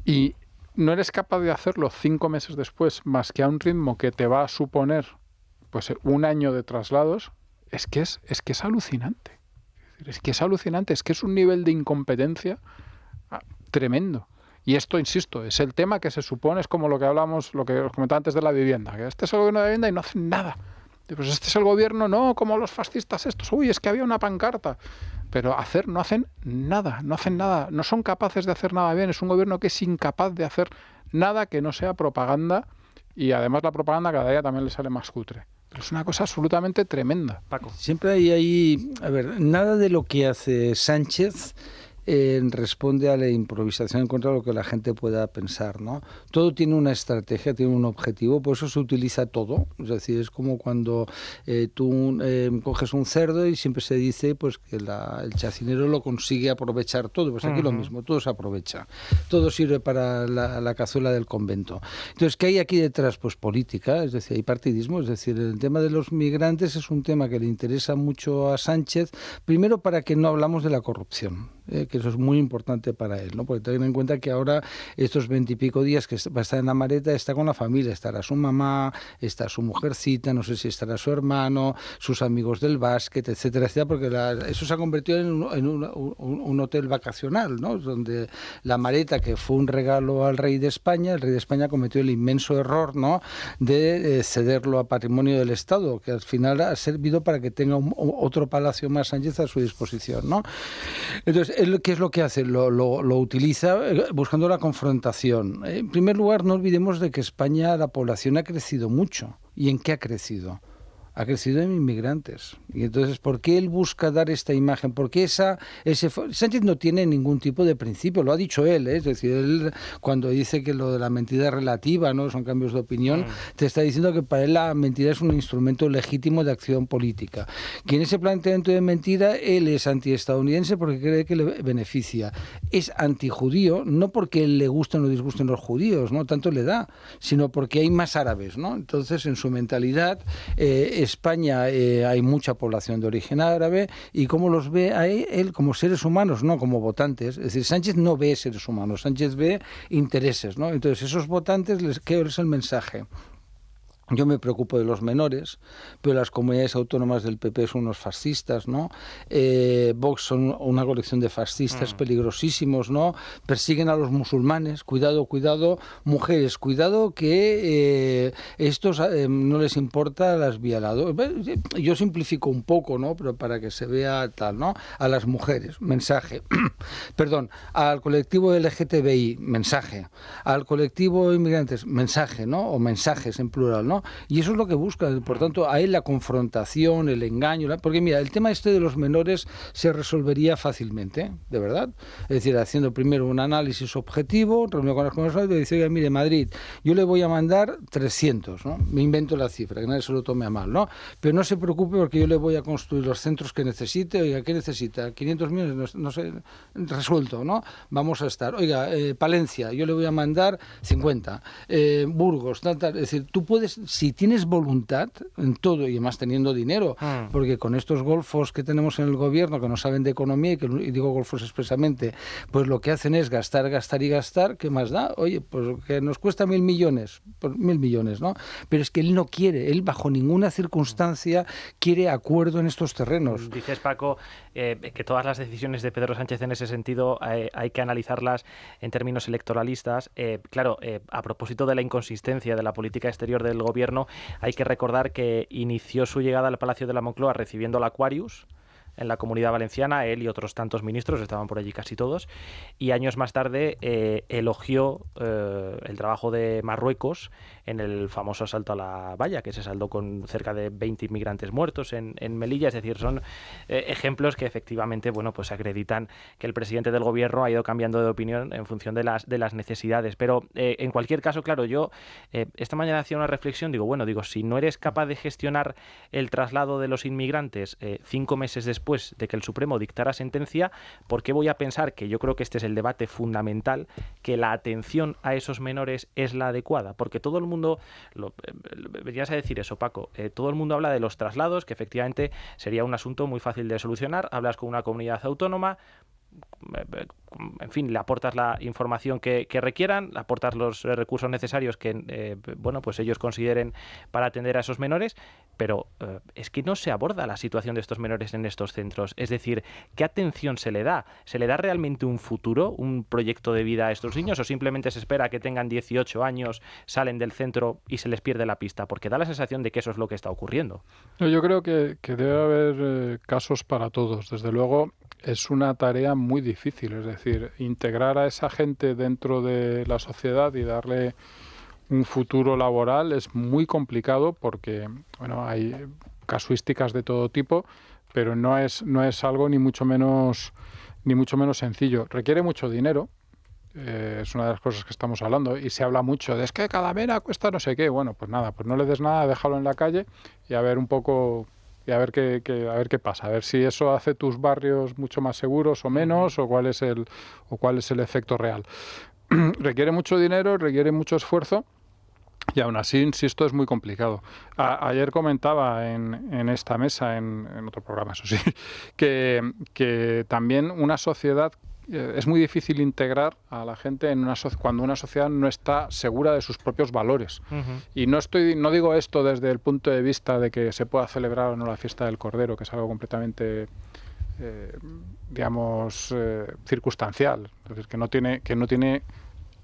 Y no eres capaz de hacerlo 5 meses después, más que a un ritmo que te va a suponer pues un año de traslados, es que es alucinante. Es que es alucinante, es que es un nivel de incompetencia tremendo. Y esto, insisto, es el tema que se supone, es como lo que hablamos, lo que os comentaba antes de la vivienda, que este es el gobierno de la vivienda y no hacen nada. Pues este es el gobierno, no, como los fascistas estos, uy, es que había una pancarta. Pero no hacen nada, no son capaces de hacer nada bien, es un gobierno que es incapaz de hacer nada que no sea propaganda, y además la propaganda cada día también le sale más cutre. Es una cosa absolutamente tremenda. Paco. Siempre hay ahí, a ver, nada de lo que hace Sánchez responde a la improvisación en contra de lo que la gente pueda pensar, ¿no? Todo tiene una estrategia, tiene un objetivo, por eso se utiliza todo. Es decir, es como cuando tú coges un cerdo y siempre se dice pues que el chacinero lo consigue aprovechar todo. Pues aquí lo mismo, todo se aprovecha. Todo sirve para la cazuela del convento. Entonces, ¿qué hay aquí detrás? Pues política, es decir, hay partidismo. Es decir, el tema de los migrantes es un tema que le interesa mucho a Sánchez, primero para que no hablamos de la corrupción. Que eso es muy importante para él, ¿no? Porque ten en cuenta que ahora estos 20 y pico días que va a estar en la maleta, está con la familia, estará su mamá, está su mujercita, no sé si estará su hermano, sus amigos del básquet, etcétera, etcétera, porque eso se ha convertido en un hotel vacacional, ¿no? Donde la maleta, que fue un regalo al rey de España, el rey de España cometió el inmenso error, ¿no?, de cederlo a patrimonio del Estado, que al final ha servido para que tenga otro palacio más Sánchez a su disposición, ¿no? Entonces, ¿qué es lo que hace? Lo utiliza buscando la confrontación. En primer lugar, no olvidemos de que España, la población ha crecido mucho. ¿Y en qué ha crecido? ha crecido en inmigrantes. Y entonces, ¿por qué él busca dar esta imagen? Porque Sánchez no tiene ningún tipo de principio, lo ha dicho él, ¿eh? Es decir, él cuando dice que lo de la mentira relativa, ¿no?, son cambios de opinión, te está diciendo que para él la mentira es un instrumento legítimo de acción política. Que en ese planteamiento de mentira él es antiestadounidense porque cree que le beneficia. Es antijudío, no porque le gusten o disgusten los judíos, no tanto le da, sino porque hay más árabes, ¿no? Entonces, en su mentalidad, España hay mucha población de origen árabe, y cómo los ve a él como seres humanos, no como votantes. Es decir, Sánchez no ve seres humanos, Sánchez ve intereses, ¿no? Entonces, esos votantes, ¿qué es el mensaje? Yo me preocupo de los menores, pero las comunidades autónomas del PP son unos fascistas, ¿no? Vox son una colección de fascistas peligrosísimos, ¿no? Persiguen a los musulmanes, cuidado, cuidado, mujeres, cuidado que estos no les importa las violadoras. Yo simplifico un poco, ¿no?, pero para que se vea tal, ¿no? A las mujeres, mensaje. Perdón, al colectivo LGTBI, mensaje. Al colectivo inmigrantes, mensaje, ¿no? O mensajes en plural, ¿no? Y eso es lo que busca. Por tanto, a él la confrontación, el engaño, porque mira, el tema este de los menores se resolvería fácilmente, de verdad. Es decir, haciendo primero un análisis objetivo, reunido con las comunidades, y dice, oiga, mire, Madrid, yo le voy a mandar 300, ¿no? Me invento la cifra, que nadie se lo tome a mal, ¿no? Pero no se preocupe porque yo le voy a construir los centros que necesite. Oiga, ¿qué necesita? 500 millones, no sé, resuelto, ¿no? Vamos a estar. Oiga, Palencia, yo le voy a mandar 50. Burgos, tal. Es decir, tú puedes, si tienes voluntad en todo, y además teniendo dinero, porque con estos golfos que tenemos en el gobierno que no saben de economía, y digo golfos expresamente, pues lo que hacen es gastar, gastar y gastar, ¿qué más da? Oye, pues que nos cuesta 1.000 millones, pues 1.000 millones, ¿no? Pero es que él no quiere, él bajo ninguna circunstancia quiere acuerdo en estos terrenos. Dices, Paco, que todas las decisiones de Pedro Sánchez en ese sentido hay que analizarlas en términos electoralistas. Claro, a propósito de la inconsistencia de la política exterior del gobierno, hay que recordar que inició su llegada al Palacio de la Moncloa recibiendo el Aquarius en la Comunidad Valenciana, él y otros tantos ministros, estaban por allí casi todos, y años más tarde elogió el trabajo de Marruecos en el famoso asalto a la valla, que se saldó con cerca de 20 inmigrantes muertos en Melilla. Es decir, son ejemplos que efectivamente, bueno, pues acreditan que el presidente del gobierno ha ido cambiando de opinión en función de las necesidades. Pero en cualquier caso, claro, yo esta mañana hacía una reflexión, digo, si no eres capaz de gestionar el traslado de los inmigrantes 5 meses después de que el Supremo dictara sentencia, ¿por qué voy a pensar, que yo creo que este es el debate fundamental, que la atención a esos menores es la adecuada? Porque todo el mundo, venías a decir eso, Paco, todo el mundo habla de los traslados, que efectivamente sería un asunto muy fácil de solucionar. Hablas con una comunidad autónoma, en fin, le aportas la información que requieran, le aportas los recursos necesarios que pues ellos consideren para atender a esos menores, pero es que no se aborda la situación de estos menores en estos centros. Es decir, ¿qué atención se le da? ¿Se le da realmente un futuro, un proyecto de vida a estos niños, o simplemente se espera que tengan 18 años, salen del centro y se les pierde la pista? Porque da la sensación de que eso es lo que está ocurriendo. Yo creo que debe haber casos para todos. Desde luego, es una tarea muy difícil, es decir, integrar a esa gente dentro de la sociedad y darle un futuro laboral es muy complicado porque, hay casuísticas de todo tipo, pero no es algo ni mucho menos sencillo. Requiere mucho dinero, es una de las cosas que estamos hablando, y se habla mucho de es que cada mena cuesta no sé qué. Bueno, pues nada, pues no le des nada, déjalo en la calle y a ver un poco... y a ver qué pasa, a ver si eso hace tus barrios mucho más seguros o menos, o cuál es el efecto real. Requiere mucho dinero, requiere mucho esfuerzo, y aún así, insisto, es muy complicado. Ayer comentaba en esta mesa, en otro programa, eso sí, que también una sociedad... es muy difícil integrar a la gente cuando una sociedad no está segura de sus propios valores. Y no digo esto desde el punto de vista de que se pueda celebrar o no la fiesta del Cordero, que es algo completamente, circunstancial, es decir, que no tiene,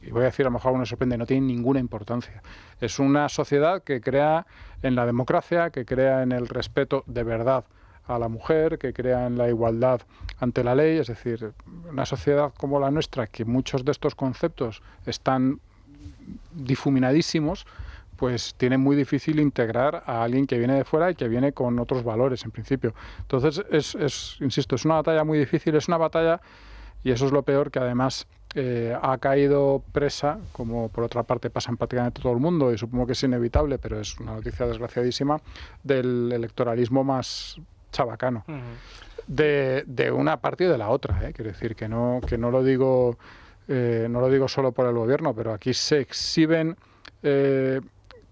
y voy a decir, a lo mejor algo me sorprende, no tiene ninguna importancia. Es una sociedad que crea en la democracia, que crea en el respeto de verdad a la mujer, que crea en la igualdad ante la ley. Es decir, una sociedad como la nuestra, que muchos de estos conceptos están difuminadísimos, pues tiene muy difícil integrar a alguien que viene de fuera y que viene con otros valores en principio. Entonces insisto, es una batalla muy difícil, es una batalla, y eso es lo peor, que además ha caído presa, como por otra parte pasa en prácticamente todo el mundo, y supongo que es inevitable, pero es una noticia desgraciadísima, del electoralismo más chabacano, de una parte y de la otra. Quiero decir que no lo digo solo por el gobierno, pero aquí se exhiben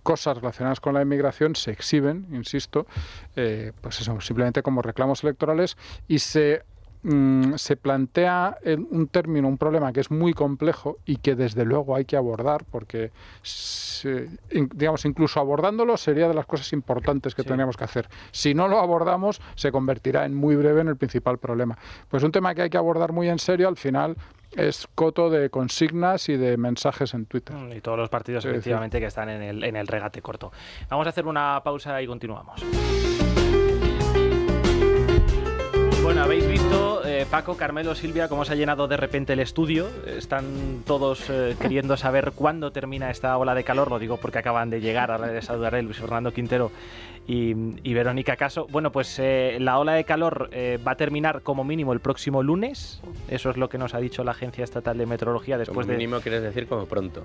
cosas relacionadas con la inmigración, se exhiben, insisto, pues eso, simplemente como reclamos electorales, y se plantea un problema que es muy complejo y que desde luego hay que abordar, porque digamos, incluso abordándolo sería de las cosas importantes que tendríamos que hacer. Si no lo abordamos, se convertirá en muy breve en el principal problema. Pues un tema que hay que abordar muy en serio, al final es coto de consignas y de mensajes en Twitter. Y todos los partidos, efectivamente, que están en el regate corto. Vamos a hacer una pausa y continuamos. Bueno, habéis visto, Paco, Carmelo, Silvia, cómo se ha llenado de repente el estudio. Están todos queriendo saber cuándo termina esta ola de calor. Lo digo porque acaban de llegar, ahora les saludaré, Luis Fernando Quintero y Verónica Caso. Bueno, pues la ola de calor va a terminar como mínimo el próximo lunes. Eso es lo que nos ha dicho la Agencia Estatal de Meteorología después como mínimo quieres decir como pronto.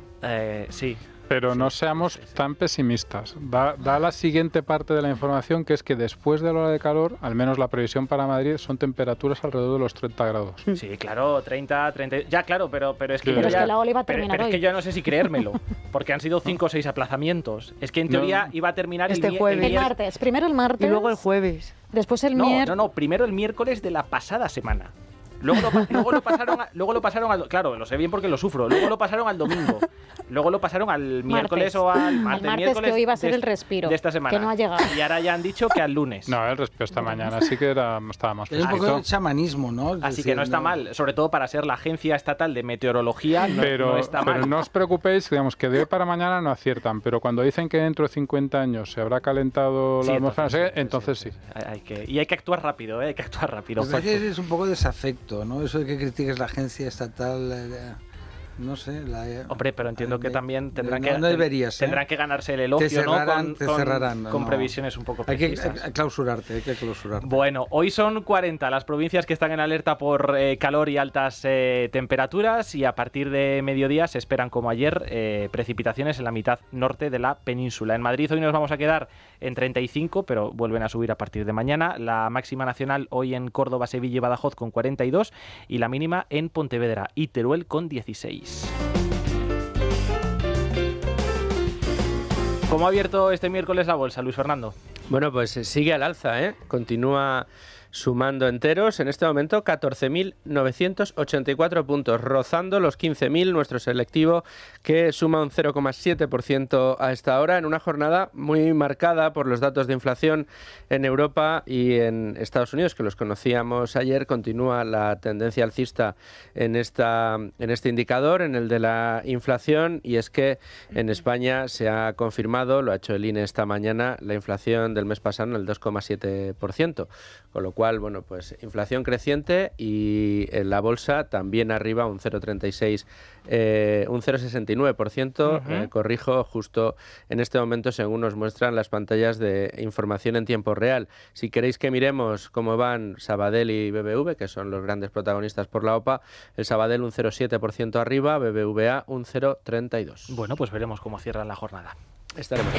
Sí. Pero no seamos tan pesimistas. Da la siguiente parte de la información, que es que después de la ola de calor, al menos la previsión para Madrid, son temperaturas alrededor de los 30 grados. Sí, claro, 30... Ya, claro, pero es que... Pero es que la ola iba a terminar pero hoy. es que yo no sé si creérmelo, porque han sido 5 o 6 aplazamientos. Es que en teoría iba a terminar este jueves. El martes. Primero el martes. Y luego el jueves. Después el miércoles. No, primero el miércoles de la pasada semana. Luego lo pasaron al... Claro, lo sé bien porque lo sufro. Luego lo pasaron al domingo. Luego lo pasaron al miércoles o al martes. Al martes, que hoy iba a ser el respiro de esta semana. Que no ha llegado. Y ahora ya han dicho que al lunes. No, el respiro esta mañana, así que estaba más Es un poco de chamanismo, ¿no? Así que no está mal, sobre todo para ser la Agencia Estatal de Meteorología, no está mal. Pero no os preocupéis, digamos que de hoy para mañana no aciertan, pero cuando dicen que dentro de 50 años se habrá calentado la atmósfera, entonces sí. Hay que actuar rápido, hay que actuar rápido. Pues es un poco desafecto, ¿no? Eso de que critiques la agencia estatal, no sé. Hombre, pero entiendo que también tendrán que ganarse el Te elogio, cerrarán, con previsiones un poco precisas. Hay que clausurarte. Bueno, hoy son 40 las provincias que están en alerta por calor y altas temperaturas, y a partir de mediodía se esperan, como ayer, precipitaciones en la mitad norte de la península. En Madrid hoy nos vamos a quedar en 35, pero vuelven a subir a partir de mañana. La máxima nacional hoy en Córdoba, Sevilla y Badajoz con 42, y la mínima en Pontevedra y Teruel con 16. ¿Cómo ha abierto este miércoles la bolsa, Luis Fernando? Bueno, pues sigue al alza, continúa sumando enteros. En este momento 14.984 puntos, rozando los 15.000, nuestro selectivo, que suma un 0,7% a esta hora, en una jornada muy marcada por los datos de inflación en Europa y en Estados Unidos, que los conocíamos ayer. Continúa la tendencia alcista en este indicador, en el de la inflación, y es que en España se ha confirmado, lo ha hecho el INE esta mañana, la inflación del mes pasado en el 2,7%, con lo cual, bueno, pues inflación creciente, y en la bolsa también arriba un 0,36%, un 0,69%, corrijo, justo en este momento, según nos muestran las pantallas de información en tiempo real. Si queréis que miremos cómo van Sabadell y BBV, que son los grandes protagonistas por la OPA, el Sabadell un 0,7% arriba, BBVA un 0,32%. Bueno, pues veremos cómo cierran la jornada. Estaremos.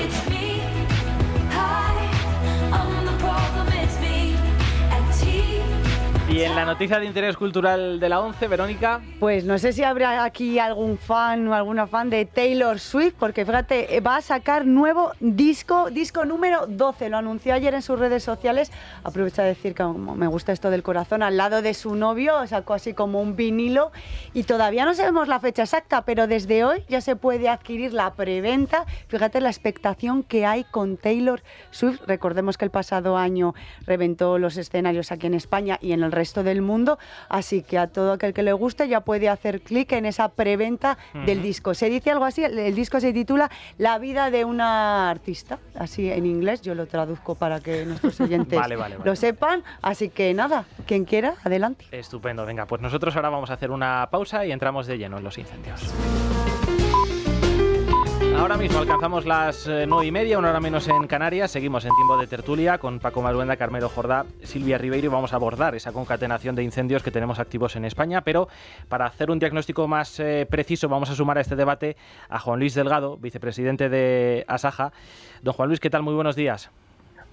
Y en la noticia de interés cultural de la 11, Verónica. Pues no sé si habrá aquí algún fan o alguna fan de Taylor Swift, porque fíjate, va a sacar nuevo disco número 12. Lo anunció ayer en sus redes sociales. Aprovecha de decir que me gusta esto del corazón. Al lado de su novio sacó así como un vinilo, y todavía no sabemos la fecha exacta, pero desde hoy ya se puede adquirir la preventa. Fíjate la expectación que hay con Taylor Swift. Recordemos que el pasado año reventó los escenarios aquí en España y en el resto del mundo, así que a todo aquel que le guste ya puede hacer clic en esa preventa del disco. Se dice algo así, el disco se titula La vida de una artista, así en inglés, yo lo traduzco para que nuestros oyentes lo sepan, así que nada, quien quiera, adelante. Estupendo, venga, pues nosotros ahora vamos a hacer una pausa y entramos de lleno en los incendios. Ahora mismo alcanzamos las 9:30, una hora menos en Canarias. Seguimos en tiempo de tertulia con Paco Maruenda, Carmelo Jordá, Silvia Ribeiro, y vamos a abordar esa concatenación de incendios que tenemos activos en España. Pero para hacer un diagnóstico más preciso vamos a sumar a este debate a Juan Luis Delgado, vicepresidente de Asaja. Don Juan Luis, ¿qué tal? Muy buenos días.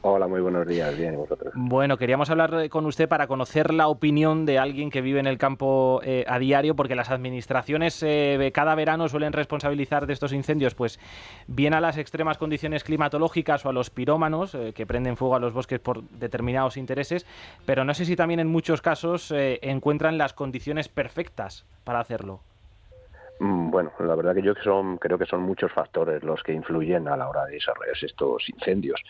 Hola, muy buenos días. Bien, ¿y vosotros? Bueno, queríamos hablar con usted para conocer la opinión de alguien que vive en el campo a diario, porque las administraciones cada verano suelen responsabilizar de estos incendios, pues bien a las extremas condiciones climatológicas o a los pirómanos que prenden fuego a los bosques por determinados intereses, pero no sé si también en muchos casos encuentran las condiciones perfectas para hacerlo. Bueno, la verdad que creo que son muchos factores los que influyen a la hora de desarrollarse estos incendios.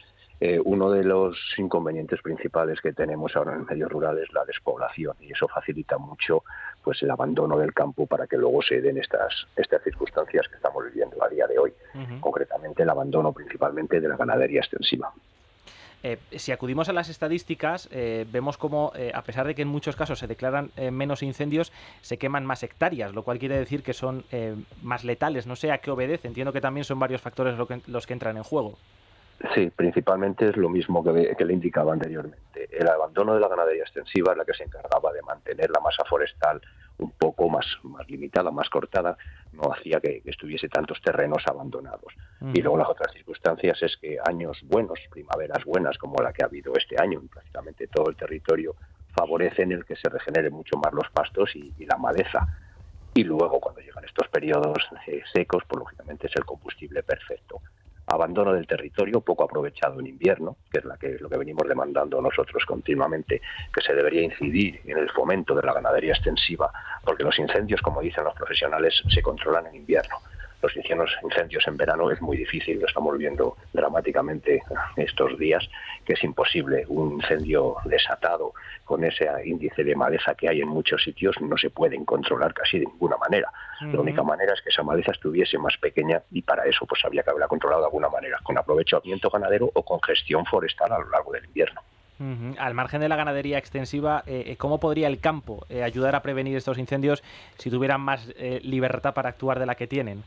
Uno de los inconvenientes principales que tenemos ahora en el medio rural es la despoblación, y eso facilita mucho pues el abandono del campo para que luego se den estas circunstancias que estamos viviendo a día de hoy. Concretamente el abandono principalmente de la ganadería extensiva. Si acudimos a las estadísticas, vemos como, a pesar de que en muchos casos se declaran menos incendios, se queman más hectáreas, lo cual quiere decir que son más letales. No sé a qué obedece. Entiendo que también son varios factores los que entran en juego. Sí, principalmente es lo mismo que le indicaba anteriormente. El abandono de la ganadería extensiva es la que se encargaba de mantener la masa forestal un poco más limitada, más cortada, no hacía que estuviese tantos terrenos abandonados. Y luego las otras circunstancias es que años buenos, primaveras buenas como la que ha habido este año en prácticamente todo el territorio, favorecen el que se regeneren mucho más los pastos y la maleza. Y luego cuando llegan estos periodos secos, pues lógicamente es el combustible perfecto. Abandono del territorio poco aprovechado en invierno, que es lo que venimos demandando nosotros continuamente, que se debería incidir en el fomento de la ganadería extensiva, porque los incendios, como dicen los profesionales, se controlan en invierno. Los incendios en verano es muy difícil, lo estamos viendo dramáticamente estos días, que es imposible. Un incendio desatado con ese índice de maleza que hay en muchos sitios no se pueden controlar casi de ninguna manera. La única manera es que esa maleza estuviese más pequeña, y para eso pues habría que haberla controlado de alguna manera, con aprovechamiento ganadero o con gestión forestal a lo largo del invierno. Al margen de la ganadería extensiva, ¿cómo podría el campo ayudar a prevenir estos incendios si tuvieran más libertad para actuar de la que tienen?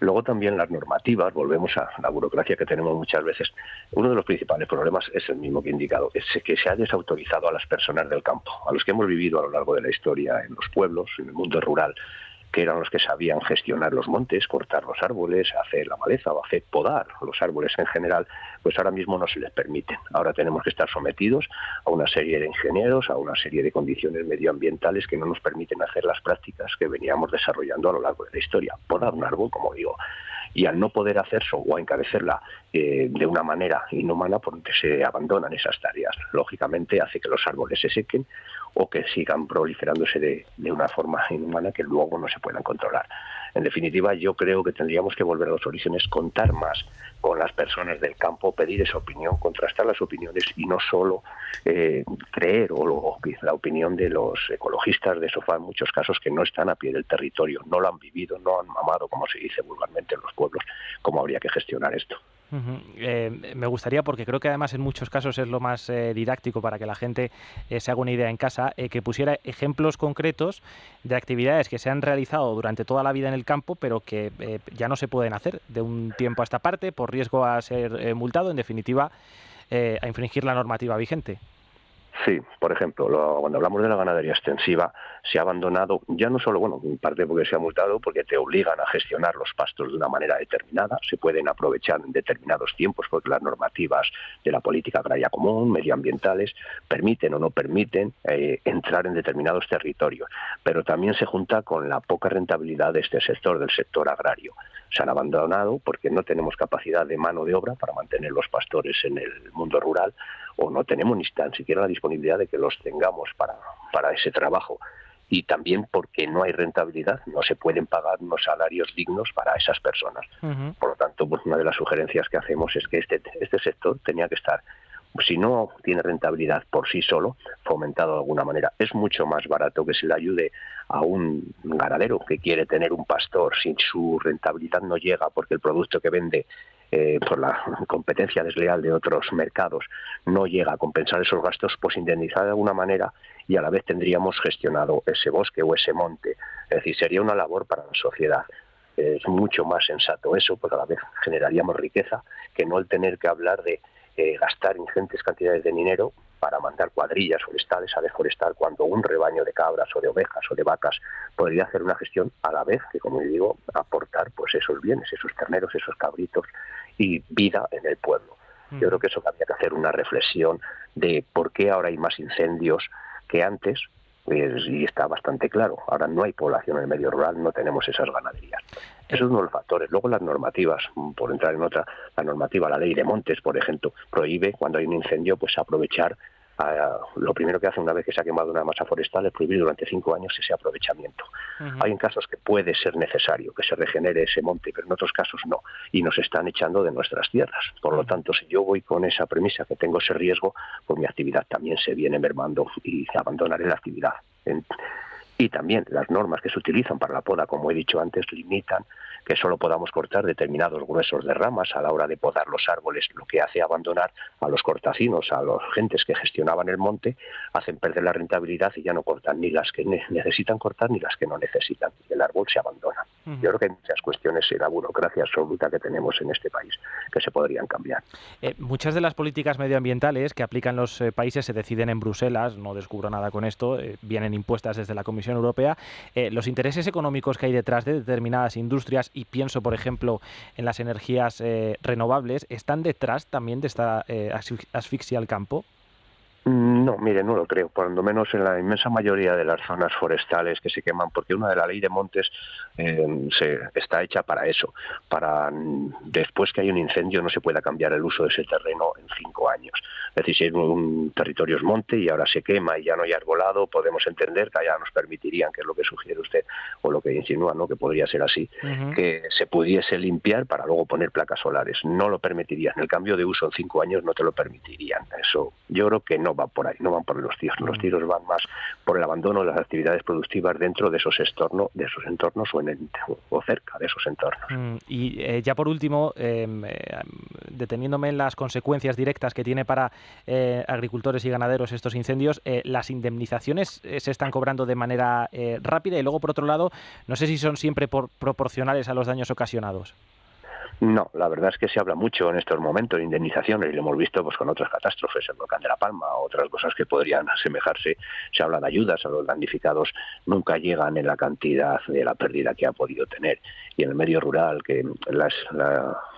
Luego también las normativas, volvemos a la burocracia que tenemos muchas veces. Uno de los principales problemas es el mismo que he indicado, es que se ha desautorizado a las personas del campo, a los que hemos vivido a lo largo de la historia en los pueblos, en el mundo rural, que eran los que sabían gestionar los montes, cortar los árboles, hacer la maleza o hacer podar los árboles en general, pues ahora mismo no se les permite. Ahora tenemos que estar sometidos a una serie de ingenieros, a una serie de condiciones medioambientales que no nos permiten hacer las prácticas que veníamos desarrollando a lo largo de la historia. Podar un árbol, como digo, y al no poder hacerlo o a encarecerla de una manera inhumana, porque se abandonan esas tareas. Lógicamente hace que los árboles se sequen o que sigan proliferándose de una forma inhumana que luego no se puedan controlar. En definitiva, yo creo que tendríamos que volver a los orígenes, contar más con las personas del campo, pedir esa opinión, contrastar las opiniones y no solo creer o la opinión de los ecologistas de sofá en muchos casos que no están a pie del territorio, no lo han vivido, no han mamado, como se dice vulgarmente en los pueblos, cómo habría que gestionar esto. Me gustaría, porque creo que además en muchos casos es lo más didáctico para que la gente se haga una idea en casa, que pusiera ejemplos concretos de actividades que se han realizado durante toda la vida en el campo, pero que ya no se pueden hacer de un tiempo a esta parte por riesgo a ser multado, en definitiva, a infringir la normativa vigente. Sí, por ejemplo, cuando hablamos de la ganadería extensiva, se ha abandonado, ya no solo, bueno, en parte porque se ha multado, porque te obligan a gestionar los pastos de una manera determinada, se pueden aprovechar en determinados tiempos, porque las normativas de la política agraria común, medioambientales, permiten o no permiten entrar en determinados territorios, pero también se junta con la poca rentabilidad de este sector, del sector agrario. Se han abandonado porque no tenemos capacidad de mano de obra para mantener los pastores en el mundo rural, o no tenemos ni tan siquiera la disponibilidad de que los tengamos para ese trabajo, y también porque no hay rentabilidad, no se pueden pagar unos salarios dignos para esas personas. Por lo tanto, pues una de las sugerencias que hacemos es que este sector tenía que estar, si no tiene rentabilidad por sí solo, fomentado de alguna manera. Es mucho más barato que se le ayude a un ganadero que quiere tener un pastor, si su rentabilidad no llega porque el producto que vende por la competencia desleal de otros mercados no llega a compensar esos gastos, pues indemnizar de alguna manera, y a la vez tendríamos gestionado ese bosque o ese monte. Es decir, sería una labor para la sociedad. Es mucho más sensato eso, porque a la vez generaríamos riqueza, que no el tener que hablar de gastar ingentes cantidades de dinero para mandar cuadrillas forestales a deforestar, cuando un rebaño de cabras o de ovejas o de vacas podría hacer una gestión a la vez que, como digo, aportar pues esos bienes, esos terneros, esos cabritos y vida en el pueblo. Yo creo que eso habría que hacer una reflexión de por qué ahora hay más incendios que antes, y está bastante claro. Ahora no hay población en el medio rural, no tenemos esas ganaderías. Eso es uno de los factores. Luego las normativas, por entrar en otra, la normativa, la ley de montes, por ejemplo, prohíbe cuando hay un incendio pues aprovechar, lo primero que hace una vez que se ha quemado una masa forestal es prohibir durante 5 años ese aprovechamiento. Hay en casos que puede ser necesario que se regenere ese monte, pero en otros casos no, y nos están echando de nuestras tierras. Por lo tanto, si yo voy con esa premisa que tengo ese riesgo, pues mi actividad también se viene mermando y abandonaré la actividad. Y también las normas que se utilizan para la poda, como he dicho antes, limitan que solo podamos cortar determinados gruesos de ramas a la hora de podar los árboles, lo que hace abandonar a los cortacinos, a las gentes que gestionaban el monte, hacen perder la rentabilidad y ya no cortan ni las que necesitan cortar ni las que no necesitan, y el árbol se abandona. Yo creo que hay muchas cuestiones en la burocracia absoluta que tenemos en este país que se podrían cambiar. Muchas de las políticas medioambientales que aplican los países se deciden en Bruselas, no descubro nada con esto, vienen impuestas desde la Comisión Europea. Los intereses económicos que hay detrás de determinadas industrias, y pienso, por ejemplo, en las energías renovables, ¿están detrás también de esta asfixia al campo? No, mire, no lo creo, por lo menos en la inmensa mayoría de las zonas forestales que se queman, porque una de la ley de montes está hecha para eso, para después que hay un incendio no se pueda cambiar el uso de ese terreno en 5 años. Es decir, si un territorio es monte y ahora se quema y ya no hay arbolado, podemos entender que allá nos permitirían, que es lo que sugiere usted o lo que insinúa, ¿no?, que podría ser así, que se pudiese limpiar para luego poner placas solares. No lo permitirían. El cambio de uso en 5 años no te lo permitirían. Eso yo creo que no va por ahí, no van por los tiros. Los tiros van más por el abandono de las actividades productivas dentro de esos entornos o cerca de esos entornos. Y ya por último, deteniéndome en las consecuencias directas que tiene para agricultores y ganaderos estos incendios, las indemnizaciones se están cobrando de manera rápida, y luego, por otro lado, no sé si son siempre proporcionales a los daños ocasionados. No, la verdad es que se habla mucho en estos momentos de indemnizaciones, y lo hemos visto pues con otras catástrofes, el volcán de La Palma, otras cosas que podrían asemejarse. Se habla de ayudas a los damnificados, nunca llegan en la cantidad de la pérdida que ha podido tener. Y en el medio rural, que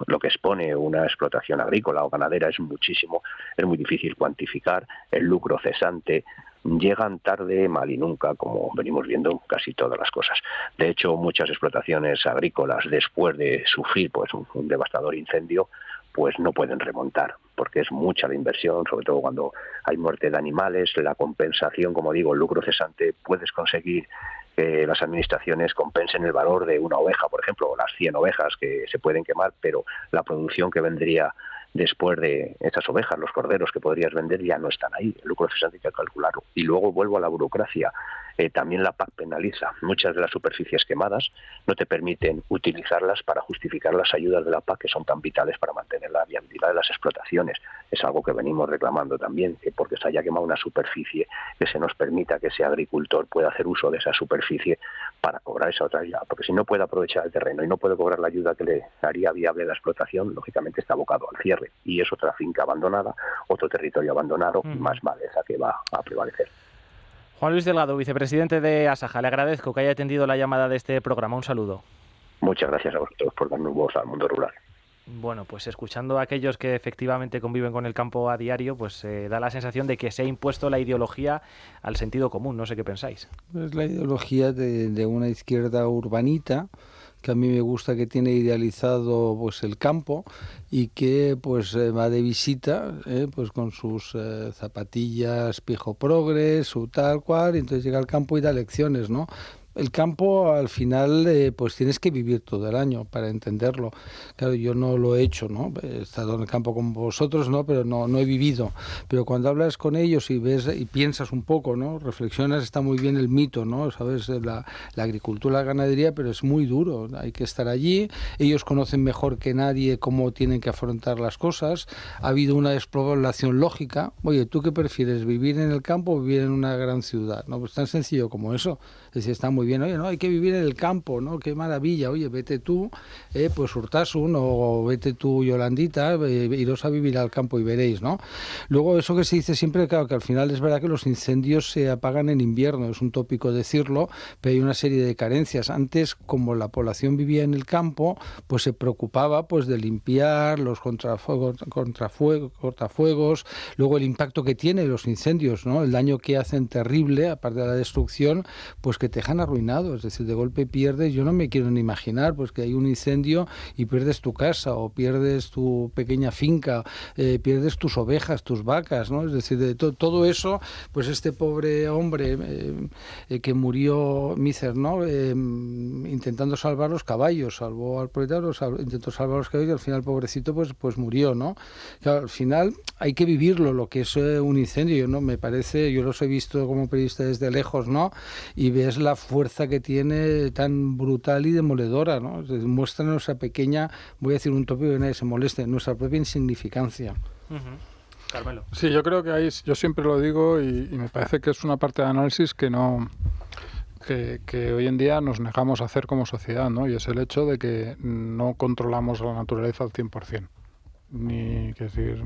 lo que expone una explotación agrícola o ganadera es muchísimo, es muy difícil cuantificar el lucro cesante. Llegan tarde, mal y nunca, como venimos viendo casi todas las cosas. De hecho, muchas explotaciones agrícolas, después de sufrir pues un devastador incendio, pues no pueden remontar, porque es mucha la inversión, sobre todo cuando hay muerte de animales, la compensación, como digo, el lucro cesante, puedes conseguir que las administraciones compensen el valor de una oveja, por ejemplo, o las 100 ovejas que se pueden quemar, pero la producción que vendría después de estas ovejas, los corderos que podrías vender, ya no están ahí. El lucro cesante hay que calcularlo. Y luego vuelvo a la burocracia. También la PAC penaliza. Muchas de las superficies quemadas no te permiten utilizarlas para justificar las ayudas de la PAC, que son tan vitales para mantener la viabilidad de las explotaciones. Es algo que venimos reclamando también, que porque se haya quemado una superficie, que se nos permita que ese agricultor pueda hacer uso de esa superficie para cobrar esa otra ayuda. Porque si no puede aprovechar el terreno y no puede cobrar la ayuda que le haría viable la explotación, lógicamente está abocado al cierre. Y es otra finca abandonada, otro territorio abandonado, más maleza que va a prevalecer. Juan Luis Delgado, vicepresidente de Asaja, le agradezco que haya atendido la llamada de este programa. Un saludo. Muchas gracias a vosotros por darnos voz al mundo rural. Bueno, pues escuchando a aquellos que efectivamente conviven con el campo a diario, pues da la sensación de que se ha impuesto la ideología al sentido común. No sé qué pensáis. Es la ideología de una izquierda urbanita, que a mí me gusta, que tiene idealizado pues el campo y que pues va de visita pues con sus zapatillas pijo progres, su tal cual, y entonces llega al campo y da lecciones, ¿no? El campo, al final, pues tienes que vivir todo el año para entenderlo. Claro, yo no lo he hecho, ¿no? He estado en el campo con vosotros, ¿no? Pero no he vivido. Pero cuando hablas con ellos y ves y piensas un poco, ¿no? Reflexionas, está muy bien el mito, ¿no? Sabes, la agricultura, la ganadería, pero es muy duro. Hay que estar allí. Ellos conocen mejor que nadie cómo tienen que afrontar las cosas. Ha habido una despoblación lógica. Oye, ¿tú qué prefieres? ¿Vivir en el campo o vivir en una gran ciudad? No, pues tan sencillo como eso. decir, está muy bien, oye, no, hay que vivir en el campo, ¿no? Qué maravilla, oye, vete tú, pues Urtasun, o vete tú, Yolandita, iros a vivir al campo y veréis, ¿no? Luego, eso que se dice siempre, claro, que al final es verdad que los incendios se apagan en invierno, es un tópico decirlo, pero hay una serie de carencias. Antes, como la población vivía en el campo, pues se preocupaba pues de limpiar los cortafuegos, luego el impacto que tienen los incendios, ¿no? El daño que hacen terrible, aparte de la destrucción, pues que te dejan arruinado, es decir, de golpe pierdes, yo no me quiero ni imaginar, pues que hay un incendio y pierdes tu casa, o pierdes tu pequeña finca, pierdes tus ovejas, tus vacas, ¿no? Es decir, de todo eso, pues este pobre hombre que murió, Miser, ¿no? Intentando salvar los caballos, salvó al propietario, intentó salvar los caballos y al final, pobrecito, pues murió, ¿no? Claro, al final hay que vivirlo, lo que es un incendio, ¿no? Me parece, yo los he visto como periodista desde lejos, ¿no? Y ves la fuerza que tiene tan brutal y demoledora, ¿no? Muestra nuestra pequeña, voy a decir un tópico que nadie se moleste, nuestra propia insignificancia. Carmelo. Sí, yo creo que ahí, yo siempre lo digo y me parece que es una parte de análisis que hoy en día nos negamos a hacer como sociedad, ¿no? Y es el hecho de que no controlamos la naturaleza al 100%. Ni, que decir,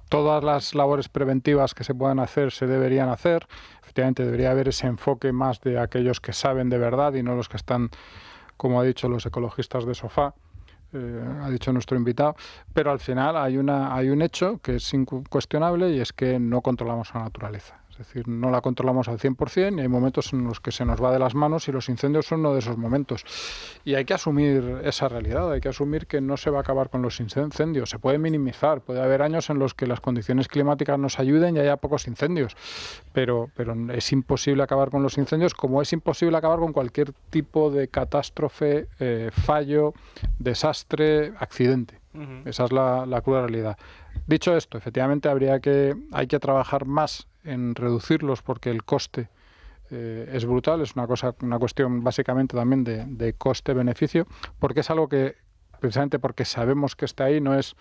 todas las labores preventivas que se puedan hacer se deberían hacer. Efectivamente, debería haber ese enfoque más de aquellos que saben de verdad y no los que están, como ha dicho, los ecologistas de sofá. Ha dicho nuestro invitado, pero al final hay un hecho que es incuestionable y es que no controlamos la naturaleza. Es decir, no la controlamos al 100% y hay momentos en los que se nos va de las manos y los incendios son uno de esos momentos. Y hay que asumir esa realidad, hay que asumir que no se va a acabar con los incendios. Se puede minimizar, puede haber años en los que las condiciones climáticas nos ayuden y haya pocos incendios, pero es imposible acabar con los incendios, como es imposible acabar con cualquier tipo de catástrofe, fallo, desastre, accidente. Esa es la cruda realidad. Dicho esto, efectivamente hay que trabajar más en reducirlos porque el coste es brutal, es una cuestión básicamente también de coste-beneficio, porque es algo que, precisamente porque sabemos que está ahí, no es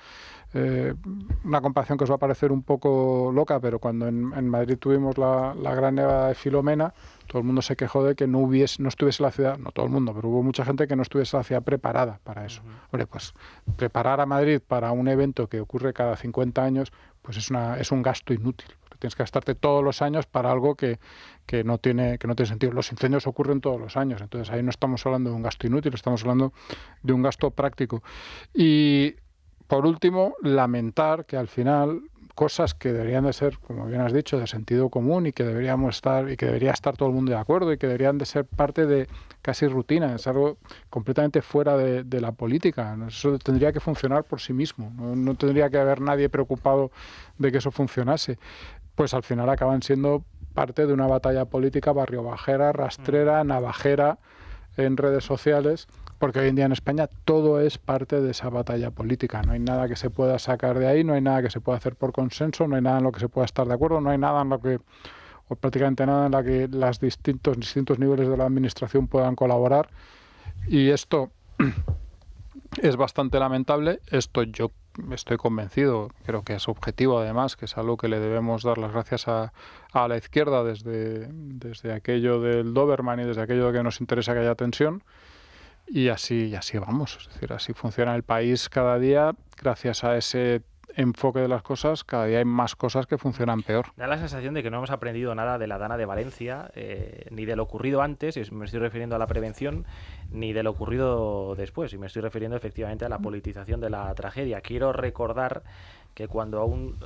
una comparación que os va a parecer un poco loca, pero cuando en Madrid tuvimos la gran nevada de Filomena, todo el mundo se quejó de que no estuviese la ciudad, no todo el mundo, pero hubo mucha gente que no estuviese la ciudad preparada para eso. Hombre, pues preparar a Madrid para un evento que ocurre cada 50 años, pues es un gasto inútil. Tienes que gastarte todos los años para algo que no tiene sentido. Los incendios ocurren todos los años, entonces ahí no estamos hablando de un gasto inútil, estamos hablando de un gasto práctico. Y por último, lamentar que al final cosas que deberían de ser, como bien has dicho, de sentido común y que debería estar todo el mundo de acuerdo y que deberían de ser parte de casi rutina, es algo completamente fuera de la política. Eso tendría que funcionar por sí mismo, no tendría que haber nadie preocupado de que eso funcionase. Pues al final acaban siendo parte de una batalla política barriobajera, rastrera, navajera en redes sociales, porque hoy en día en España todo es parte de esa batalla política. No hay nada que se pueda sacar de ahí, no hay nada que se pueda hacer por consenso, no hay nada en lo que se pueda estar de acuerdo, no hay nada en lo que, o prácticamente nada en la que los distintos niveles de la administración puedan colaborar. Y esto es bastante lamentable. Esto yo estoy convencido, creo que es objetivo además, que es algo que le debemos dar las gracias a la izquierda desde aquello del Doberman y desde aquello de que nos interesa que haya tensión. Y así vamos, es decir, así funciona el país cada día, gracias a ese enfoque de las cosas, cada día hay más cosas que funcionan peor. Da la sensación de que no hemos aprendido nada de la Dana de Valencia, ni de lo ocurrido antes, y me estoy refiriendo a la prevención, ni de lo ocurrido después, y me estoy refiriendo efectivamente a la politización de la tragedia. Quiero recordar que cuando aún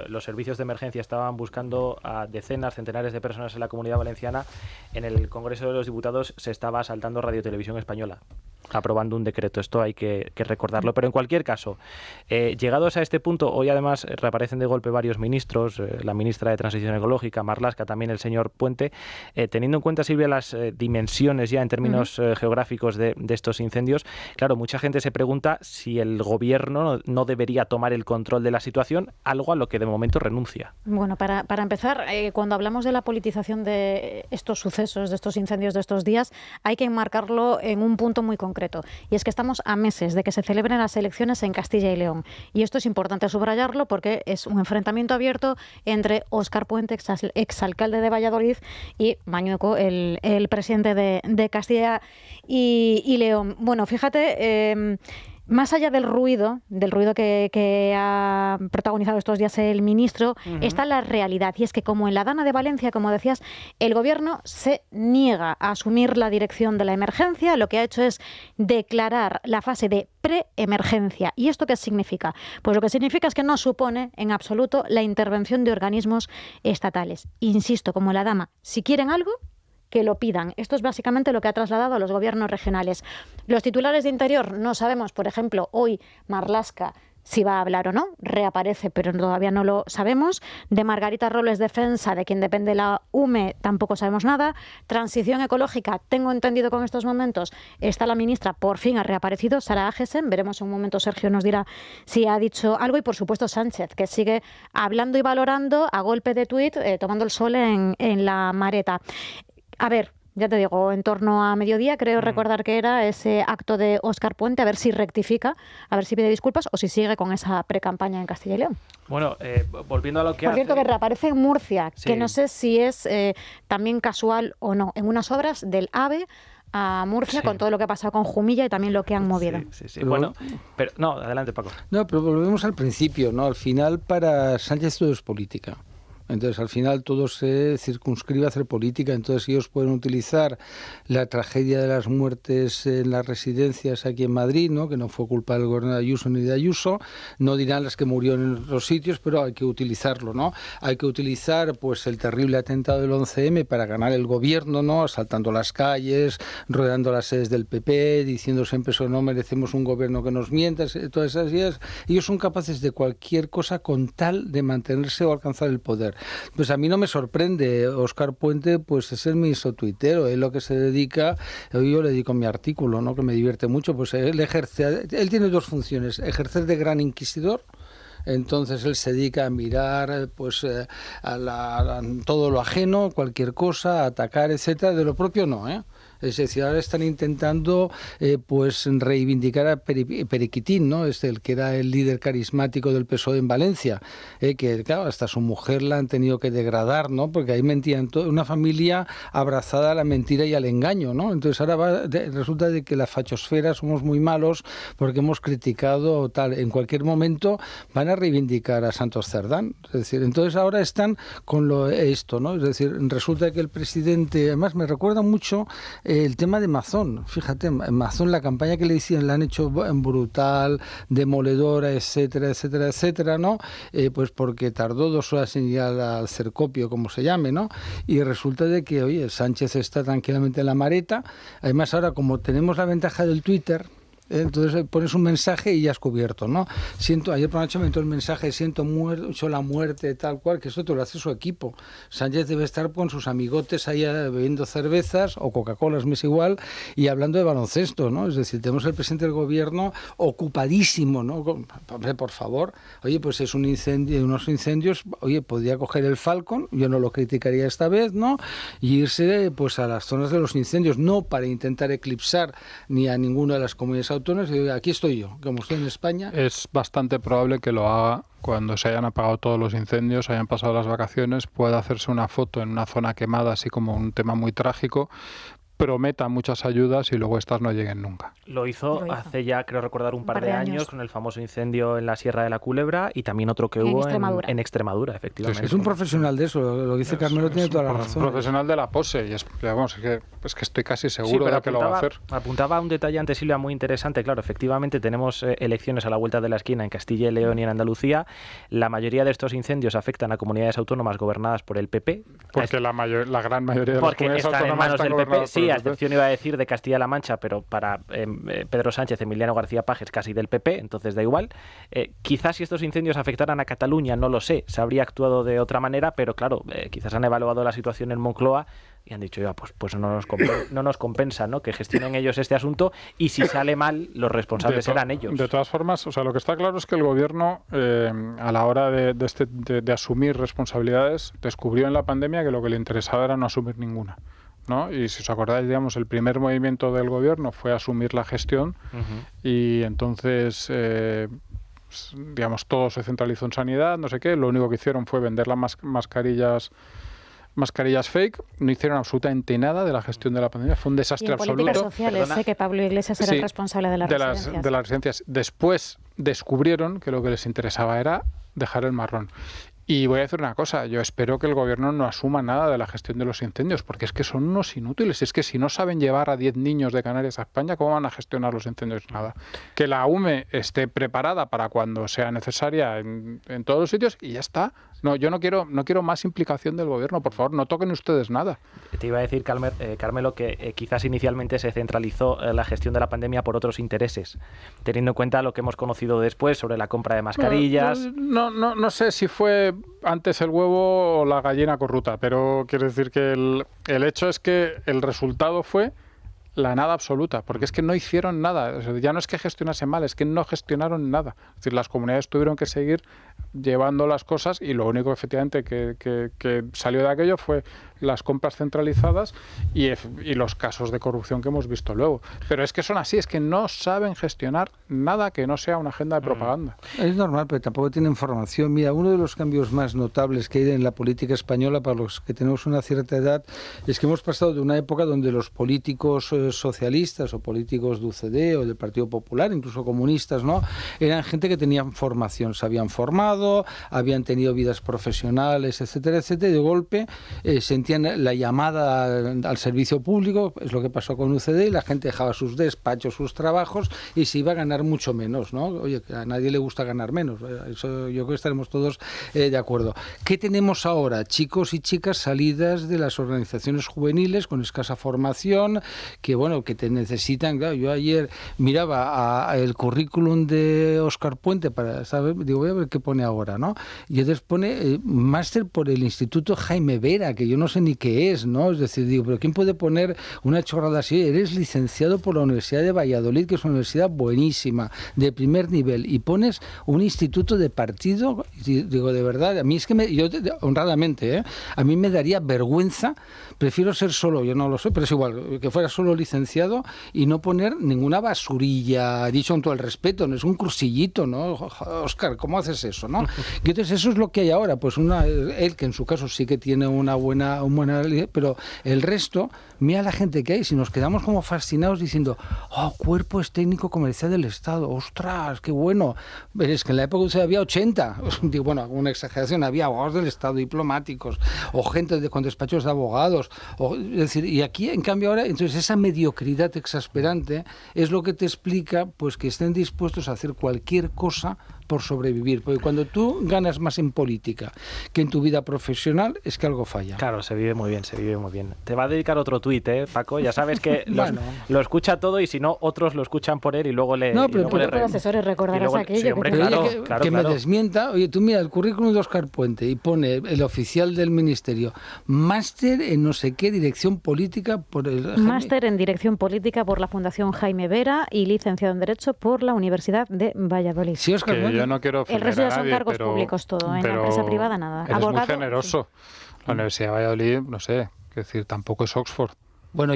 los servicios de emergencia estaban buscando a decenas, centenares de personas en la Comunidad Valenciana, en el Congreso de los Diputados se estaba asaltando Radio Televisión Española, aprobando un decreto. Esto hay que recordarlo. Pero en cualquier caso, llegados a este punto, hoy además reaparecen de golpe varios ministros, la ministra de Transición Ecológica, Marlaska, también el señor Puente, teniendo en cuenta, Silvia, las dimensiones ya en términos geográficos de estos incendios. Claro, mucha gente se pregunta si el gobierno no debería tomar el control de la situación, algo a lo que de momento renuncia. Bueno, para empezar, cuando hablamos de la politización de estos sucesos, de estos incendios de estos días, hay que enmarcarlo en un punto muy concreto. concreto. Y es que estamos a meses de que se celebren las elecciones en Castilla y León. Y esto es importante subrayarlo porque es un enfrentamiento abierto entre Óscar Puente, exalcalde de Valladolid, y Mañueco, el presidente de Castilla y León. Bueno, fíjate... Más allá del ruido que ha protagonizado estos días el ministro, está la realidad. Y es que, como en la Dana de Valencia, como decías, el Gobierno se niega a asumir la dirección de la emergencia. Lo que ha hecho es declarar la fase de preemergencia. ¿Y esto qué significa? Pues lo que significa es que no supone en absoluto la intervención de organismos estatales. Insisto, como en la Dama, si quieren algo, que lo pidan. Esto es básicamente lo que ha trasladado a los gobiernos regionales. Los titulares de Interior no sabemos, por ejemplo, hoy Marlaska si va a hablar o no, reaparece, pero todavía no lo sabemos. De Margarita Robles, Defensa, de quien depende la UME, tampoco sabemos nada. Transición ecológica, tengo entendido que en estos momentos está la ministra, por fin ha reaparecido, Sara Agesen. Veremos en un momento, Sergio nos dirá si ha dicho algo. Y por supuesto Sánchez, que sigue hablando y valorando a golpe de tuit, tomando el sol en la Mareta. A ver, ya te digo, en torno a mediodía creo recordar que era ese acto de Óscar Puente, a ver si rectifica, a ver si pide disculpas o si sigue con esa precampaña en Castilla y León. Bueno, volviendo a lo que Por cierto, que reaparece en Murcia, sí, que no sé si es también casual o no, en unas obras del AVE a Murcia, sí, con todo lo que ha pasado con Jumilla y también lo que han movido. Sí. Pero, bueno, pero no, adelante, Paco. No, pero volvemos al principio, ¿no? Al final, para Sánchez todo es política. Entonces, al final, todo se circunscribe a hacer política. Entonces, ellos pueden utilizar la tragedia de las muertes en las residencias aquí en Madrid, ¿no? Que no fue culpa del gobierno de Ayuso ni de Ayuso. No dirán las que murieron en otros sitios, pero hay que utilizarlo, ¿no? Hay que utilizar, pues, el terrible atentado del 11M para ganar el gobierno, ¿no? Asaltando las calles, rodeando las sedes del PP, diciendo siempre eso, no merecemos un gobierno que nos mienta, todas esas ideas. Ellos son capaces de cualquier cosa con tal de mantenerse o alcanzar el poder. Pues a mí no me sorprende. Óscar Puente, pues es el ministro tuitero, es lo que se dedica. Hoy yo le dedico mi artículo, ¿no? Que me divierte mucho. Pues él tiene dos funciones: ejercer de gran inquisidor. Entonces él se dedica a mirar, pues a todo lo ajeno, cualquier cosa, a atacar, etcétera. De lo propio no, ¿eh? Es decir, ahora están intentando pues reivindicar a Periquitín, ¿no? Es el que era el líder carismático del PSOE en Valencia, que claro, hasta su mujer la han tenido que degradar, ¿no? Porque ahí mentían, una familia abrazada a la mentira y al engaño, ¿no? Entonces ahora resulta de que la fachosfera somos muy malos porque hemos criticado tal. En cualquier momento van a reivindicar a Santos Cerdán. Es decir, entonces ahora están con esto, ¿no? Es decir, resulta que el presidente, además me recuerda mucho el tema de Mazón. Fíjate, Mazón, la campaña que le hicieron, la han hecho brutal, demoledora, etcétera, etcétera, etcétera, ¿no? Pues porque tardó 2 horas en llegar al Cercopio, como se llame, ¿no? Y resulta de que, oye, Sánchez está tranquilamente en la Mareta. Además, ahora, como tenemos la ventaja del Twitter, entonces pones un mensaje y ya has cubierto, ¿no? Ayer por la noche me entró el mensaje, siento mucho la muerte, tal cual, que esto te lo hace su equipo. Sánchez debe estar con sus amigotes ahí bebiendo cervezas o Coca-Colas, me es igual, y hablando de baloncesto, ¿no? Es decir, tenemos al presidente del gobierno ocupadísimo, ¿no? Por favor, oye, pues es un incendio, unos incendios, oye, podría coger el Falcon, yo no lo criticaría esta vez, ¿no? Y irse pues a las zonas de los incendios, no para intentar eclipsar ni a ninguna de las comunidades autónomas. Aquí estoy yo, como estoy en España. Es bastante probable que lo haga cuando se hayan apagado todos los incendios, hayan pasado las vacaciones, pueda hacerse una foto en una zona quemada, así como un tema muy trágico, prometa muchas ayudas y luego estas no lleguen nunca. Lo hizo hace ya, creo recordar, un par de años con el famoso incendio en la Sierra de la Culebra y también otro que hubo en Extremadura, efectivamente. Sí, sí. Es un profesional de eso, lo que dice Carmelo tiene toda la razón. Un profesional de la pose y es que estoy casi seguro de que lo va a hacer. Apuntaba un detalle antes, Silvia, muy interesante. Claro, efectivamente tenemos elecciones a la vuelta de la esquina en Castilla y León y en Andalucía. La mayoría de estos incendios afectan a comunidades autónomas gobernadas por el PP. Porque la gran mayoría de las comunidades autónomas están gobernadas por el PP. A excepción, iba a decir, de Castilla-La Mancha, pero para Pedro Sánchez, Emiliano García Paje es casi del PP, entonces da igual. Quizás si estos incendios afectaran a Cataluña, no lo sé, se habría actuado de otra manera, pero claro, quizás han evaluado la situación en Moncloa y han dicho, ya, pues no nos compensa, ¿no? Que gestionen ellos este asunto y si sale mal, los responsables serán ellos. De todas formas, o sea, lo que está claro es que el gobierno, a la hora de asumir responsabilidades, descubrió en la pandemia que lo que le interesaba era no asumir ninguna. ¿no? Y si os acordáis, digamos, el primer movimiento del gobierno fue asumir la gestión y entonces, digamos, todo se centralizó en sanidad, no sé qué. Lo único que hicieron fue vender las mascarillas fake, no hicieron absolutamente nada de la gestión de la pandemia, fue un desastre absoluto. Políticas sociales, sé que Pablo Iglesias era el responsable de las residencias. De las residencias. Después descubrieron que lo que les interesaba era dejar el marrón. Y voy a decir una cosa, yo espero que el gobierno no asuma nada de la gestión de los incendios, porque es que son unos inútiles. Es que si no saben llevar a 10 niños de Canarias a España, ¿cómo van a gestionar los incendios? Nada. Que la UME esté preparada para cuando sea necesaria en todos los sitios y ya está. No, yo no quiero más implicación del gobierno, por favor, no toquen ustedes nada. Te iba a decir, Carmelo, que quizás inicialmente se centralizó la gestión de la pandemia por otros intereses, teniendo en cuenta lo que hemos conocido después sobre la compra de mascarillas. No sé si fue antes el huevo o la gallina corrupta, pero quiero decir que el hecho es que el resultado fue la nada absoluta, porque es que no hicieron nada. O sea, ya no es que gestionase mal, es que no gestionaron nada. Es decir, las comunidades tuvieron que seguir llevando las cosas y lo único efectivamente que salió de aquello fue las compras centralizadas y los casos de corrupción que hemos visto luego. Pero es que son así, es que no saben gestionar nada que no sea una agenda de propaganda. Es normal, pero tampoco tienen formación. Mira, uno de los cambios más notables que hay en la política española para los que tenemos una cierta edad es que hemos pasado de una época donde los políticos socialistas o políticos de UCD o del Partido Popular, incluso comunistas, ¿no?, eran gente que tenían formación, se habían formado, habían tenido vidas profesionales, etcétera, etcétera, y de golpe sentían la llamada al servicio público. Es lo que pasó con UCD, y la gente dejaba sus despachos, sus trabajos y se iba a ganar mucho menos, ¿no? Oye, que a nadie le gusta ganar menos, eso yo creo que estaremos todos de acuerdo. ¿Qué tenemos ahora? Chicos y chicas salidas de las organizaciones juveniles con escasa formación, que bueno, que te necesitan. Claro, yo ayer miraba el currículum de Óscar Puente para saber, digo, voy a ver qué pone ahora, ¿no? Y entonces pone máster por el Instituto Jaime Vera, que yo no sé ni qué es, ¿no? Es decir, digo, pero ¿quién puede poner una chorrada así? Eres licenciado por la Universidad de Valladolid, que es una universidad buenísima, de primer nivel, y pones un instituto de partido. Digo, de verdad, a mí es que yo honradamente, a mí me daría vergüenza. Prefiero ser solo, yo no lo soy, pero es igual, que fuera solo licenciado y no poner ninguna basurilla, dicho con todo el respeto, no es un cursillito, ¿no? Óscar, ¿cómo haces eso, no? Y entonces eso es lo que hay ahora, pues él que en su caso sí que tiene una buena, pero el resto, mira la gente que hay, si nos quedamos como fascinados diciendo, Cuerpo Técnico Comercial del Estado, ostras, qué bueno, pero es que en la época había 80, digo, bueno, una exageración, había abogados del Estado, diplomáticos, o gente con despachos de abogados, es decir, y aquí en cambio ahora, entonces esa mediocridad exasperante es lo que te explica pues que estén dispuestos a hacer cualquier cosa por sobrevivir, porque cuando tú ganas más en política que en tu vida profesional es que algo falla. Claro, se vive muy bien, se vive muy bien. Te va a dedicar otro tuit, Paco, ya sabes que lo escucha todo y si no, otros lo escuchan por él y luego le... No, pero los asesores recordarás aquello. Sí, hombre, claro, que me desmienta, oye, tú mira el currículum de Óscar Puente y pone el oficial del ministerio, máster en no sé qué, dirección política por el... Máster en dirección política por la Fundación Jaime Vera y licenciado en Derecho por la Universidad de Valladolid. Sí, Óscar, yo no quiero ofender el resto ya son a nadie, cargos públicos todo, en la empresa privada nada. Eres muy generoso. Sí. La Universidad de Valladolid, no sé, es decir, tampoco es Oxford. Bueno,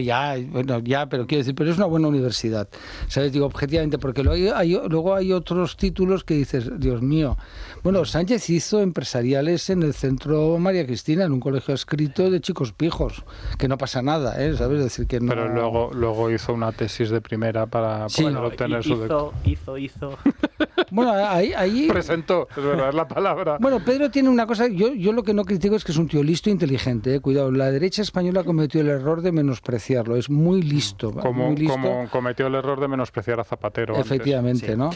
pero quiero decir, pero es una buena universidad, ¿sabes? Digo, objetivamente, porque luego hay otros títulos que dices, Dios mío. Bueno, Sánchez hizo empresariales en el Centro María Cristina, en un colegio adscrito de chicos pijos, que no pasa nada, ¿sabes? Es decir, que no... Pero luego hizo una tesis de primera para poder obtener su doctorado. Hizo. Bueno, ahí... Presentó, es verdad, es la palabra. Bueno, Pedro tiene una cosa, yo lo que no critico es que es un tío listo e inteligente, Cuidado, la derecha española cometió el error de menospreciarlo, es muy listo. Como cometió el error de menospreciar a Zapatero. Efectivamente, antes. ¿no?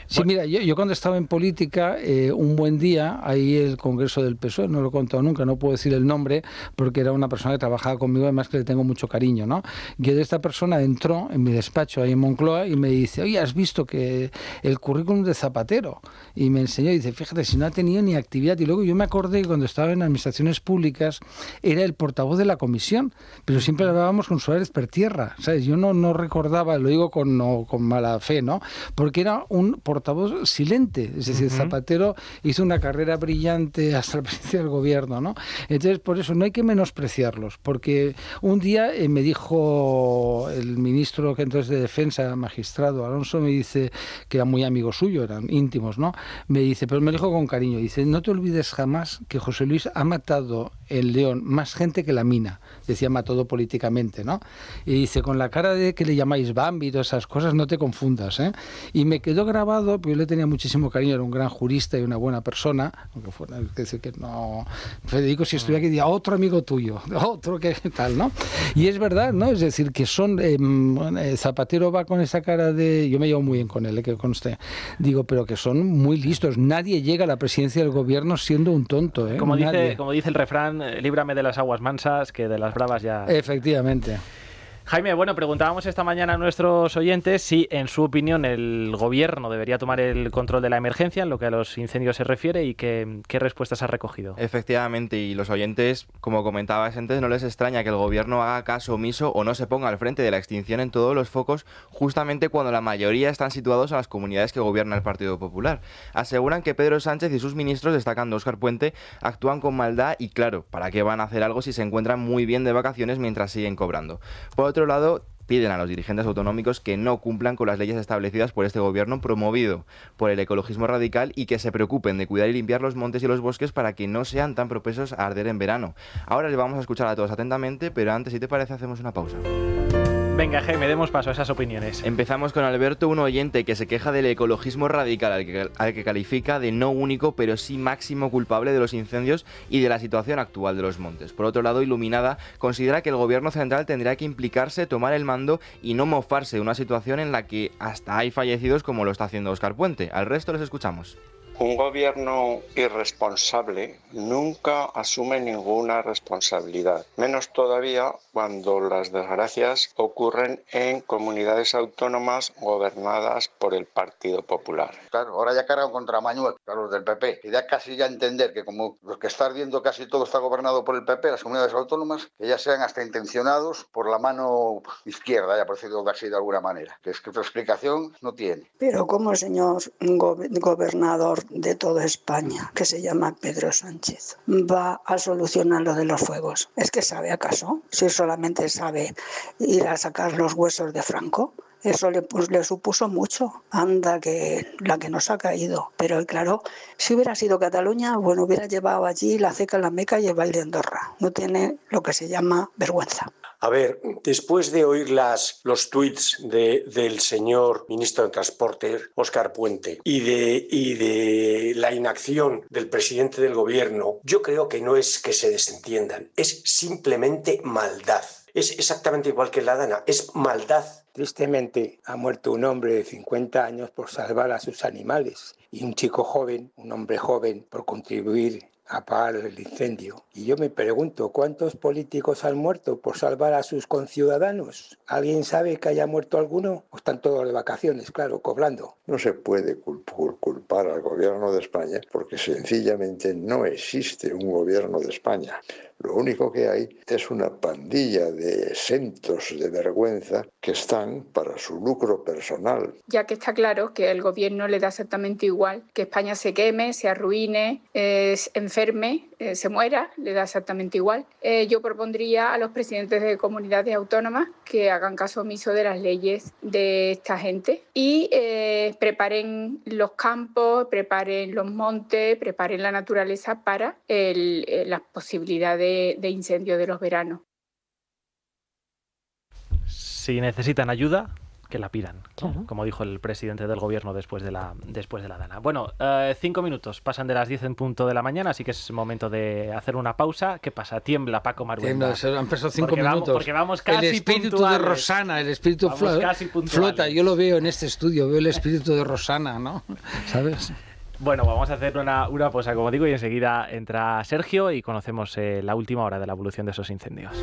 Sí, mira, yo cuando estaba en política, un buen día, ahí el Congreso del PSOE, no lo he contado nunca, no puedo decir el nombre, porque era una persona que trabajaba conmigo, además que le tengo mucho cariño, ¿no? Y esta persona entró en mi despacho ahí en Moncloa y me dice, oye, ¿has visto que el currículum de Zapatero? Y me enseñó, y dice, fíjate, si no ha tenido ni actividad. Y luego yo me acordé que cuando estaba en administraciones públicas era el portavoz de la comisión, pero siempre hablábamos con Suárez per tierra, ¿sabes? Yo no recordaba, lo digo con mala fe, ¿no? Porque era un portavoz portavoz silente. Es decir, Zapatero hizo una carrera brillante hasta la presidencia del gobierno, ¿no? Entonces, por eso no hay que menospreciarlos, porque un día me dijo el ministro que entonces de Defensa, magistrado Alonso, me dice, que era muy amigo suyo, eran íntimos, ¿no? Me dice, pero me dijo con cariño, dice, no te olvides jamás que José Luis ha matado en León más gente que la mina. Decía, matado políticamente, ¿no? Y dice, con la cara de que le llamáis Bambi y todas esas cosas, no te confundas, ¿eh? Y me quedó grabado, porque yo le tenía muchísimo cariño, era un gran jurista y una buena persona, aunque fuera, es decir, que no... Federico, si estuviera aquí, diría, otro amigo tuyo, otro que tal, ¿no? Y es verdad, ¿no? Es decir, que son... Zapatero va con esa cara de... Yo me llevo muy bien con él, que conste. Digo, pero que son muy listos. Nadie llega a la presidencia del gobierno siendo un tonto, ¿eh? Como dice el refrán, líbrame de las aguas mansas, que de las bravas ya... Efectivamente. Jaime, bueno, preguntábamos esta mañana a nuestros oyentes si, en su opinión, el gobierno debería tomar el control de la emergencia en lo que a los incendios se refiere y qué respuestas ha recogido. Efectivamente, y los oyentes, como comentabas antes, no les extraña que el gobierno haga caso omiso o no se ponga al frente de la extinción en todos los focos, justamente cuando la mayoría están situados en las comunidades que gobierna el Partido Popular. Aseguran que Pedro Sánchez y sus ministros, destacando Óscar Puente, actúan con maldad y, claro, ¿para qué van a hacer algo si se encuentran muy bien de vacaciones mientras siguen cobrando? Por otro lado, piden a los dirigentes autonómicos que no cumplan con las leyes establecidas por este gobierno promovido por el ecologismo radical y que se preocupen de cuidar y limpiar los montes y los bosques para que no sean tan propensos a arder en verano. Ahora les vamos a escuchar a todos atentamente, pero antes, si te parece, hacemos una pausa. Venga, Jaime, demos paso a esas opiniones. Empezamos con Alberto, un oyente que se queja del ecologismo radical, al que califica de no único, pero sí máximo culpable de los incendios y de la situación actual de los montes. Por otro lado, Iluminada considera que el gobierno central tendrá que implicarse, tomar el mando y no mofarse de una situación en la que hasta hay fallecidos, como lo está haciendo Óscar Puente. Al resto les escuchamos. Un gobierno irresponsable nunca asume ninguna responsabilidad, menos todavía cuando las desgracias ocurren en comunidades autónomas gobernadas por el Partido Popular. Claro, ahora ya cargan contra Mañueco, a los del PP, y ya casi ya entender que como los que está ardiendo casi todo está gobernado por el PP, las comunidades autónomas, que ya sean hasta intencionados por la mano izquierda, ya por decirlo así de alguna manera, que es que otra explicación no tiene. Pero como el señor gobernador de toda España, que se llama Pedro Sánchez, va a solucionar lo de los fuegos. ¿Es que sabe acaso? Si solamente sabe ir a sacar los huesos de Franco. Eso le supuso mucho. Anda, que la que nos ha caído. Pero claro, si hubiera sido Cataluña, bueno, hubiera llevado allí la ceca, la Meca y el baile de Andorra. No tiene lo que se llama vergüenza. A ver, después de oír los tuits del señor ministro de Transporte, Óscar Puente, y de la inacción del presidente del gobierno, yo creo que no es que se desentiendan, es simplemente maldad. Es exactamente igual que la Dana, es maldad. Tristemente ha muerto un hombre de 50 años por salvar a sus animales y un chico joven, un hombre joven, por contribuir a apagar el incendio. Y yo me pregunto, ¿cuántos políticos han muerto por salvar a sus conciudadanos? ¿Alguien sabe que haya muerto alguno? ¿O están todos de vacaciones, claro, cobrando? No se puede culpar al gobierno de España porque sencillamente no existe un gobierno de España. Lo único que hay es una pandilla de exentos de vergüenza que están para su lucro personal. Ya que está claro que el gobierno le da exactamente igual que España se queme, se arruine, se enferme, se muera, le da exactamente igual. Yo propondría a los presidentes de comunidades autónomas que hagan caso omiso de las leyes de esta gente y preparen los campos, preparen los montes, preparen la naturaleza para las posibilidades de incendio de los veranos. Si necesitan ayuda, que la pidan, claro, como dijo el presidente del gobierno después de la Dana. Bueno, 5 minutos, pasan de las 10 en punto de la mañana, así que es momento de hacer una pausa. ¿Qué pasa? Tiembla, Paco Maruenda. Han pasado 5 minutos. Porque vamos casi el espíritu puntuales. de Rosana, el espíritu flota. Yo lo veo en este estudio, veo el espíritu de Rosana, ¿no? ¿Sabes? Bueno, vamos a hacer una pausa, como digo, y enseguida entra Sergio y conocemos la última hora de la evolución de esos incendios.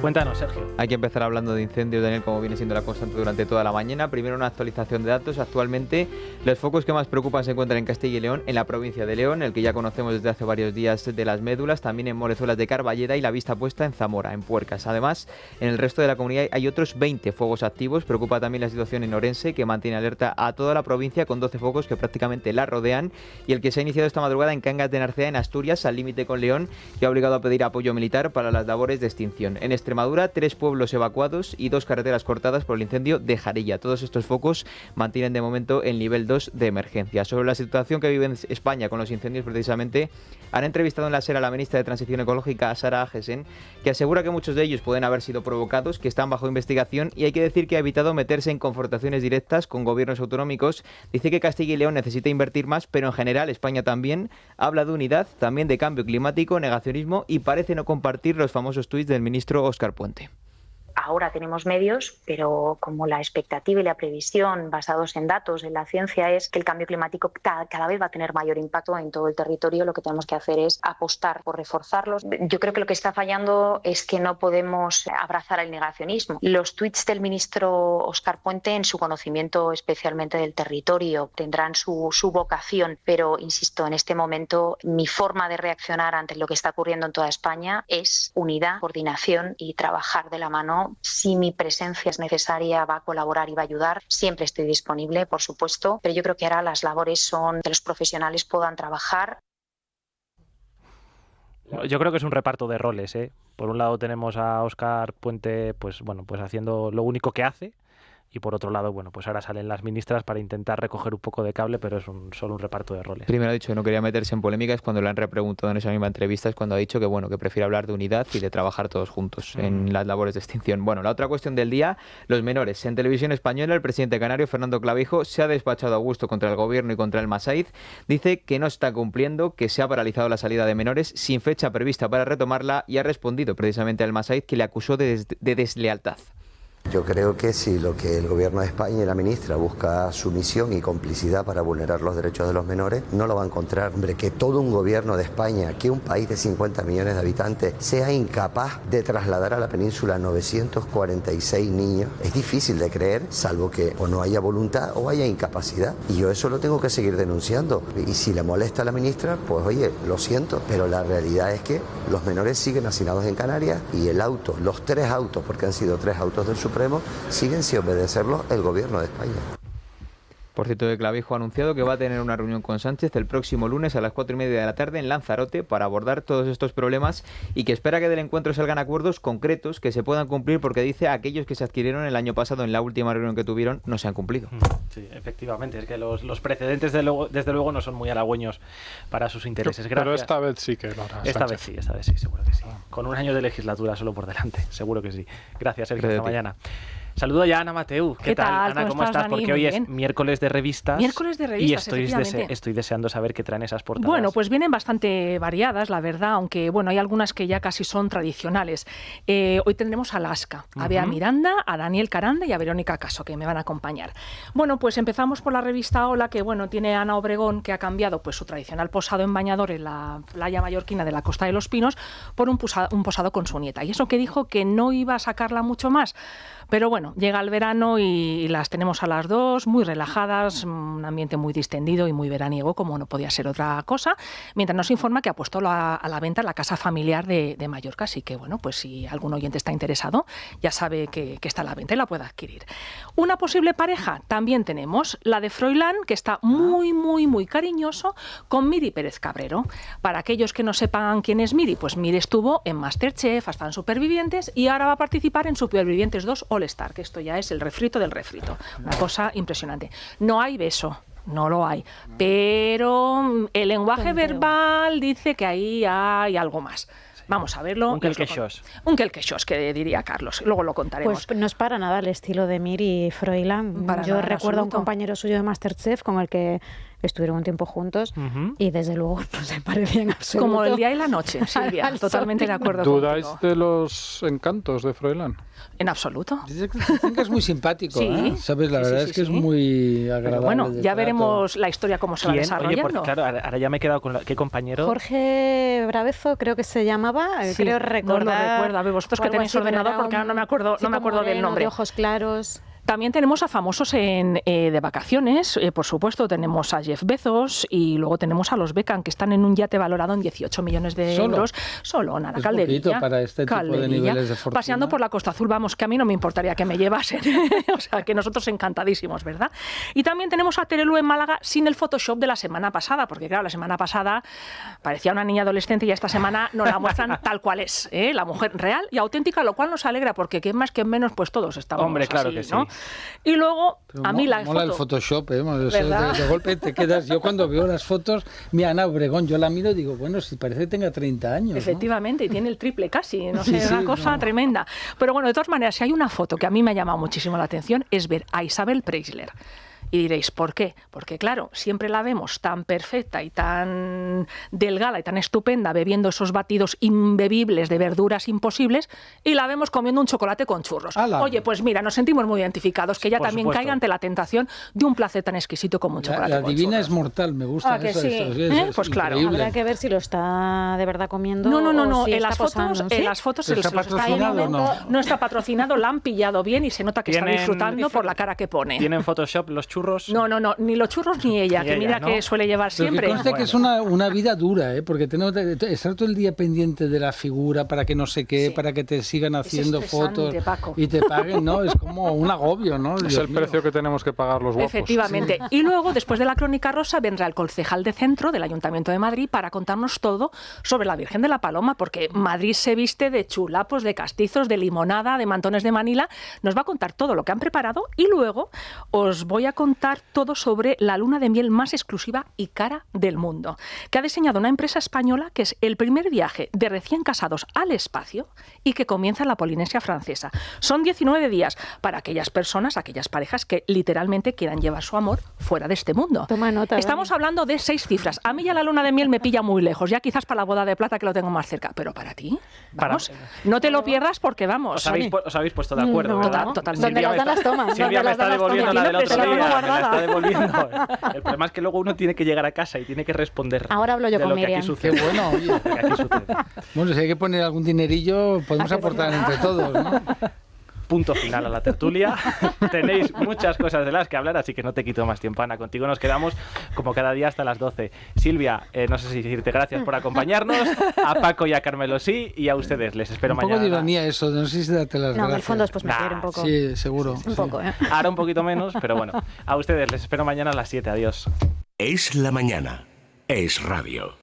Cuéntanos, Sergio. Hay que empezar hablando de incendios, Daniel, como viene siendo la constante durante toda la mañana. Primero, una actualización de datos. Actualmente, los focos que más preocupan se encuentran en Castilla y León, en la provincia de León, el que ya conocemos desde hace varios días de las médulas, también en Molezuelas de Carballeda y la vista puesta en Zamora, en Puercas. Además, en el resto de la comunidad hay otros 20 fuegos activos. Preocupa también la situación en Orense, que mantiene alerta a toda la provincia con 12 focos que prácticamente la rodean, y el que se ha iniciado esta madrugada en Cangas de Narcea, en Asturias, al límite con León, que ha obligado a pedir apoyo militar para las labores de extinción. En Extremadura, 3 pueblos evacuados y 2 carreteras cortadas por el incendio de Jarilla. Todos estos focos mantienen de momento el nivel 2 de emergencia. Sobre la situación que vive en España con los incendios, precisamente, han entrevistado en la SER a la ministra de Transición Ecológica, Sara Agesen, que asegura que muchos de ellos pueden haber sido provocados, que están bajo investigación, y hay que decir que ha evitado meterse en confrontaciones directas con gobiernos autonómicos. Dice que Castilla y León necesita invertir más, pero en general España también. Habla de unidad, también de cambio climático, negacionismo, y parece no compartir los famosos tuits del ministro Óscar Puente. Ahora tenemos medios, pero como la expectativa y la previsión basados en datos en la ciencia es que el cambio climático cada vez va a tener mayor impacto en todo el territorio, lo que tenemos que hacer es apostar por reforzarlos. Yo creo que lo que está fallando es que no podemos abrazar el negacionismo. Los tuits del ministro Óscar Puente, en su conocimiento especialmente del territorio, tendrán su vocación, pero insisto, en este momento mi forma de reaccionar ante lo que está ocurriendo en toda España es unidad, coordinación y trabajar de la mano. Si mi presencia es necesaria, va a colaborar y va a ayudar. Siempre estoy disponible, por supuesto, pero yo creo que ahora las labores son que los profesionales puedan trabajar. Yo creo que es un reparto de roles, ¿eh? Por un lado tenemos a Óscar Puente, pues haciendo lo único que hace, y por otro lado, pues ahora salen las ministras para intentar recoger un poco de cable, pero es solo un reparto de roles. Primero ha dicho que no quería meterse en polémicas. Cuando le han repreguntado en esa misma entrevista es cuando ha dicho que prefiere hablar de unidad y de trabajar todos juntos en las labores de extinción. Bueno, la otra cuestión del día, los menores. En Televisión Española, el presidente canario, Fernando Clavijo, se ha despachado a gusto contra el gobierno y contra el Massaid. Dice que no está cumpliendo, que se ha paralizado la salida de menores sin fecha prevista para retomarla, y ha respondido precisamente al Massaid, que le acusó de deslealtad. Yo creo que si lo que el Gobierno de España y la ministra busca sumisión y complicidad para vulnerar los derechos de los menores, no lo va a encontrar. Hombre, que todo un Gobierno de España, que un país de 50 millones de habitantes, sea incapaz de trasladar a la península 946 niños, es difícil de creer, salvo que o no haya voluntad o haya incapacidad. Y yo eso lo tengo que seguir denunciando. Y si le molesta a la ministra, pues oye, lo siento, pero la realidad es que los menores siguen hacinados en Canarias, y los 3 autos, porque han sido 3 autos del Supremo, siguen sin obedecerlos el Gobierno de España. Por cierto, que Clavijo ha anunciado que va a tener una reunión con Sánchez el próximo lunes a las 4:30 de la tarde en Lanzarote para abordar todos estos problemas, y que espera que del encuentro salgan acuerdos concretos que se puedan cumplir, porque dice aquellos que se adquirieron el año pasado en la última reunión que tuvieron no se han cumplido. Sí, efectivamente, es que los precedentes desde luego no son muy halagüeños para sus intereses. Gracias. Pero esta vez sí que lo hará. Esta vez sí, seguro que sí. Con un año de legislatura solo por delante, seguro que sí. Gracias, Sergio, hasta mañana. Saludo ya a Ana Mateu. ¿Qué tal, Ana? ¿Cómo estás? Porque hoy es miércoles de revistas. Miércoles de revistas, y estoy deseando saber qué traen esas portadas. Bueno, pues vienen bastante variadas, la verdad, aunque hay algunas que ya casi son tradicionales. Hoy tendremos a Alaska, a Bea Miranda, a Daniel Caranda y a Verónica Caso, que me van a acompañar. Bueno, pues empezamos por la revista Hola, que tiene Ana Obregón, que ha cambiado su tradicional posado en bañador en la playa mallorquina de la Costa de los Pinos por un posado con su nieta. Y eso que dijo que no iba a sacarla mucho más. Pero llega el verano y las tenemos a las dos, muy relajadas, un ambiente muy distendido y muy veraniego, como no podía ser otra cosa, mientras nos informa que ha puesto a la venta la casa familiar de Mallorca. Así que, pues si algún oyente está interesado, ya sabe que está a la venta y la puede adquirir. Una posible pareja también tenemos, la de Froilán, que está muy, muy, muy cariñoso con Miri Pérez Cabrero. Para aquellos que no sepan quién es Miri, pues Miri estuvo en Masterchef, hasta en Supervivientes, y ahora va a participar en Supervivientes 2 All Star, que esto ya es el refrito del refrito. Una cosa impresionante. No hay beso, no lo hay, pero el lenguaje verbal dice que ahí hay algo más. Vamos a verlo. Un quelquechós. Un quelquechós, que diría Carlos. Luego lo contaremos. Pues no es para nada el estilo de Miri Froilán. Yo recuerdo a un compañero suyo de Masterchef con el que estuvieron un tiempo juntos y desde luego no se parecían absoluto. Como el día y la noche, Silvia, totalmente de acuerdo ¿Dudáis contigo. de los encantos de Froilán? En absoluto. Dicen que es muy simpático, Sí. ¿sabes? La Sí, verdad sí, es que sí. es muy agradable. Pero bueno, de ya trato. veremos la historia cómo se va Oye, desarrollando. porque claro, ahora ya me he quedado con qué compañero. Jorge Bravezo creo que se llamaba, Sí, creo no lo recordar. recuerdo. A ver, vosotros o que algo tenéis así, pero ordenador, era porque ahora un no me acuerdo chico del moreno, nombre. de ojos claros. También tenemos a famosos de vacaciones, por supuesto, tenemos a Jeff Bezos y luego tenemos a los Beckham, que están en un yate valorado en 18 millones de ¿Solo? euros. Solo, nada, Es calderilla. poquito para este tipo de calderilla. niveles de fortuna. Paseando por la Costa Azul, vamos, que a mí no me importaría que me llevasen. O sea, que nosotros encantadísimos, ¿verdad? Y también tenemos a Terelu en Málaga sin el Photoshop de la semana pasada, porque claro, la semana pasada parecía una niña adolescente y esta semana nos la muestran tal cual es, ¿eh? La mujer real y auténtica, lo cual nos alegra, porque que más que menos, pues todos estamos Hombre, claro así, que sí. ¿no? Y luego, Pero a mí la mola foto... el Photoshop, o sea, ¿Verdad? de golpe te quedas. Yo cuando veo las fotos, mira, Ana Obregón, yo la miro y digo, bueno, si parece que tenga 30 años. ¿no? Efectivamente, y tiene el triple casi, no sé, Sí, una sí, cosa no. tremenda. Pero bueno, de todas maneras, si hay una foto que a mí me ha llamado muchísimo la atención, es ver a Isabel Preisler. Y diréis, ¿por qué? Porque claro, siempre la vemos tan perfecta y tan delgada y tan estupenda bebiendo esos batidos imbebibles de verduras imposibles y la vemos comiendo un chocolate con churros. ¡Hala! Oye, pues mira, nos sentimos muy identificados, que ella Por también supuesto. caiga ante la tentación de un placer tan exquisito como un chocolate La con divina churros. es mortal, me gusta Ah, que eso. sí. Es Pues claro. increíble. Habrá que ver si lo está de verdad comiendo. No, o si en está las fotos, posando, ¿sí? en las fotos ¿Está se los patrocinado o no? No está patrocinado, la han pillado bien y se nota que está ¿Tienen- disfrutando por la cara que pone. ¿Tienen Photoshop los churros? No, ni los churros ni ella, Ni que ella, mira ¿no? que suele llevar Pero siempre. que conste que es una vida dura, porque tenemos estar todo el día pendiente de la figura para que no sé qué, para que te sigan haciendo fotos estresante, Paco. y te paguen, ¿no? Es como un agobio, ¿no? Es Dios el mío. precio que tenemos que pagar los guapos. Efectivamente. Y luego, después de la Crónica Rosa, vendrá el concejal de centro del Ayuntamiento de Madrid para contarnos todo sobre la Virgen de la Paloma, porque Madrid se viste de chulapos, de castizos, de limonada, de mantones de Manila. Nos va a contar todo lo que han preparado y luego os voy a contar todo sobre la luna de miel más exclusiva y cara del mundo, que ha diseñado una empresa española que es el primer viaje de recién casados al espacio y que comienza en la Polinesia francesa. Son 19 días para aquellas personas, aquellas parejas que literalmente quieran llevar su amor fuera de este mundo. Toma nota. Estamos hablando de 6 cifras. A mí ya la luna de miel me pilla muy lejos, ya quizás para la boda de plata que lo tengo más cerca, pero para ti, vamos, no te lo pierdas porque vamos. Os habéis puesto de acuerdo, No, ¿verdad? totalmente. Donde las dan las tomas. Silvia me está devolviendo la del Aquí otro no te día. la Me tengo la está guardada. devolviendo. El problema es que luego uno tiene que llegar a casa y tiene que responder. Ahora hablo yo de con lo que Miriam. aquí sucede. Qué bueno, oye. Lo que aquí sucede. Bueno, si hay que poner algún dinerillo, podemos aportar entre todos, ¿no? Punto final a la tertulia. Tenéis muchas cosas de las que hablar, así que no te quito más tiempo, Ana. Contigo nos quedamos como cada día hasta las 12. Silvia, no sé si decirte gracias por acompañarnos, a Paco y a Carmelo sí, y a ustedes. Les espero Un mañana. poco de ironía eso, no sé si darte las No, en gracias. el fondo después me quiere un poco. Sí, seguro. Un poco, ¿eh? Ahora un poquito menos, pero bueno. A ustedes les espero mañana a las 7. Adiós. Es la mañana. Es radio.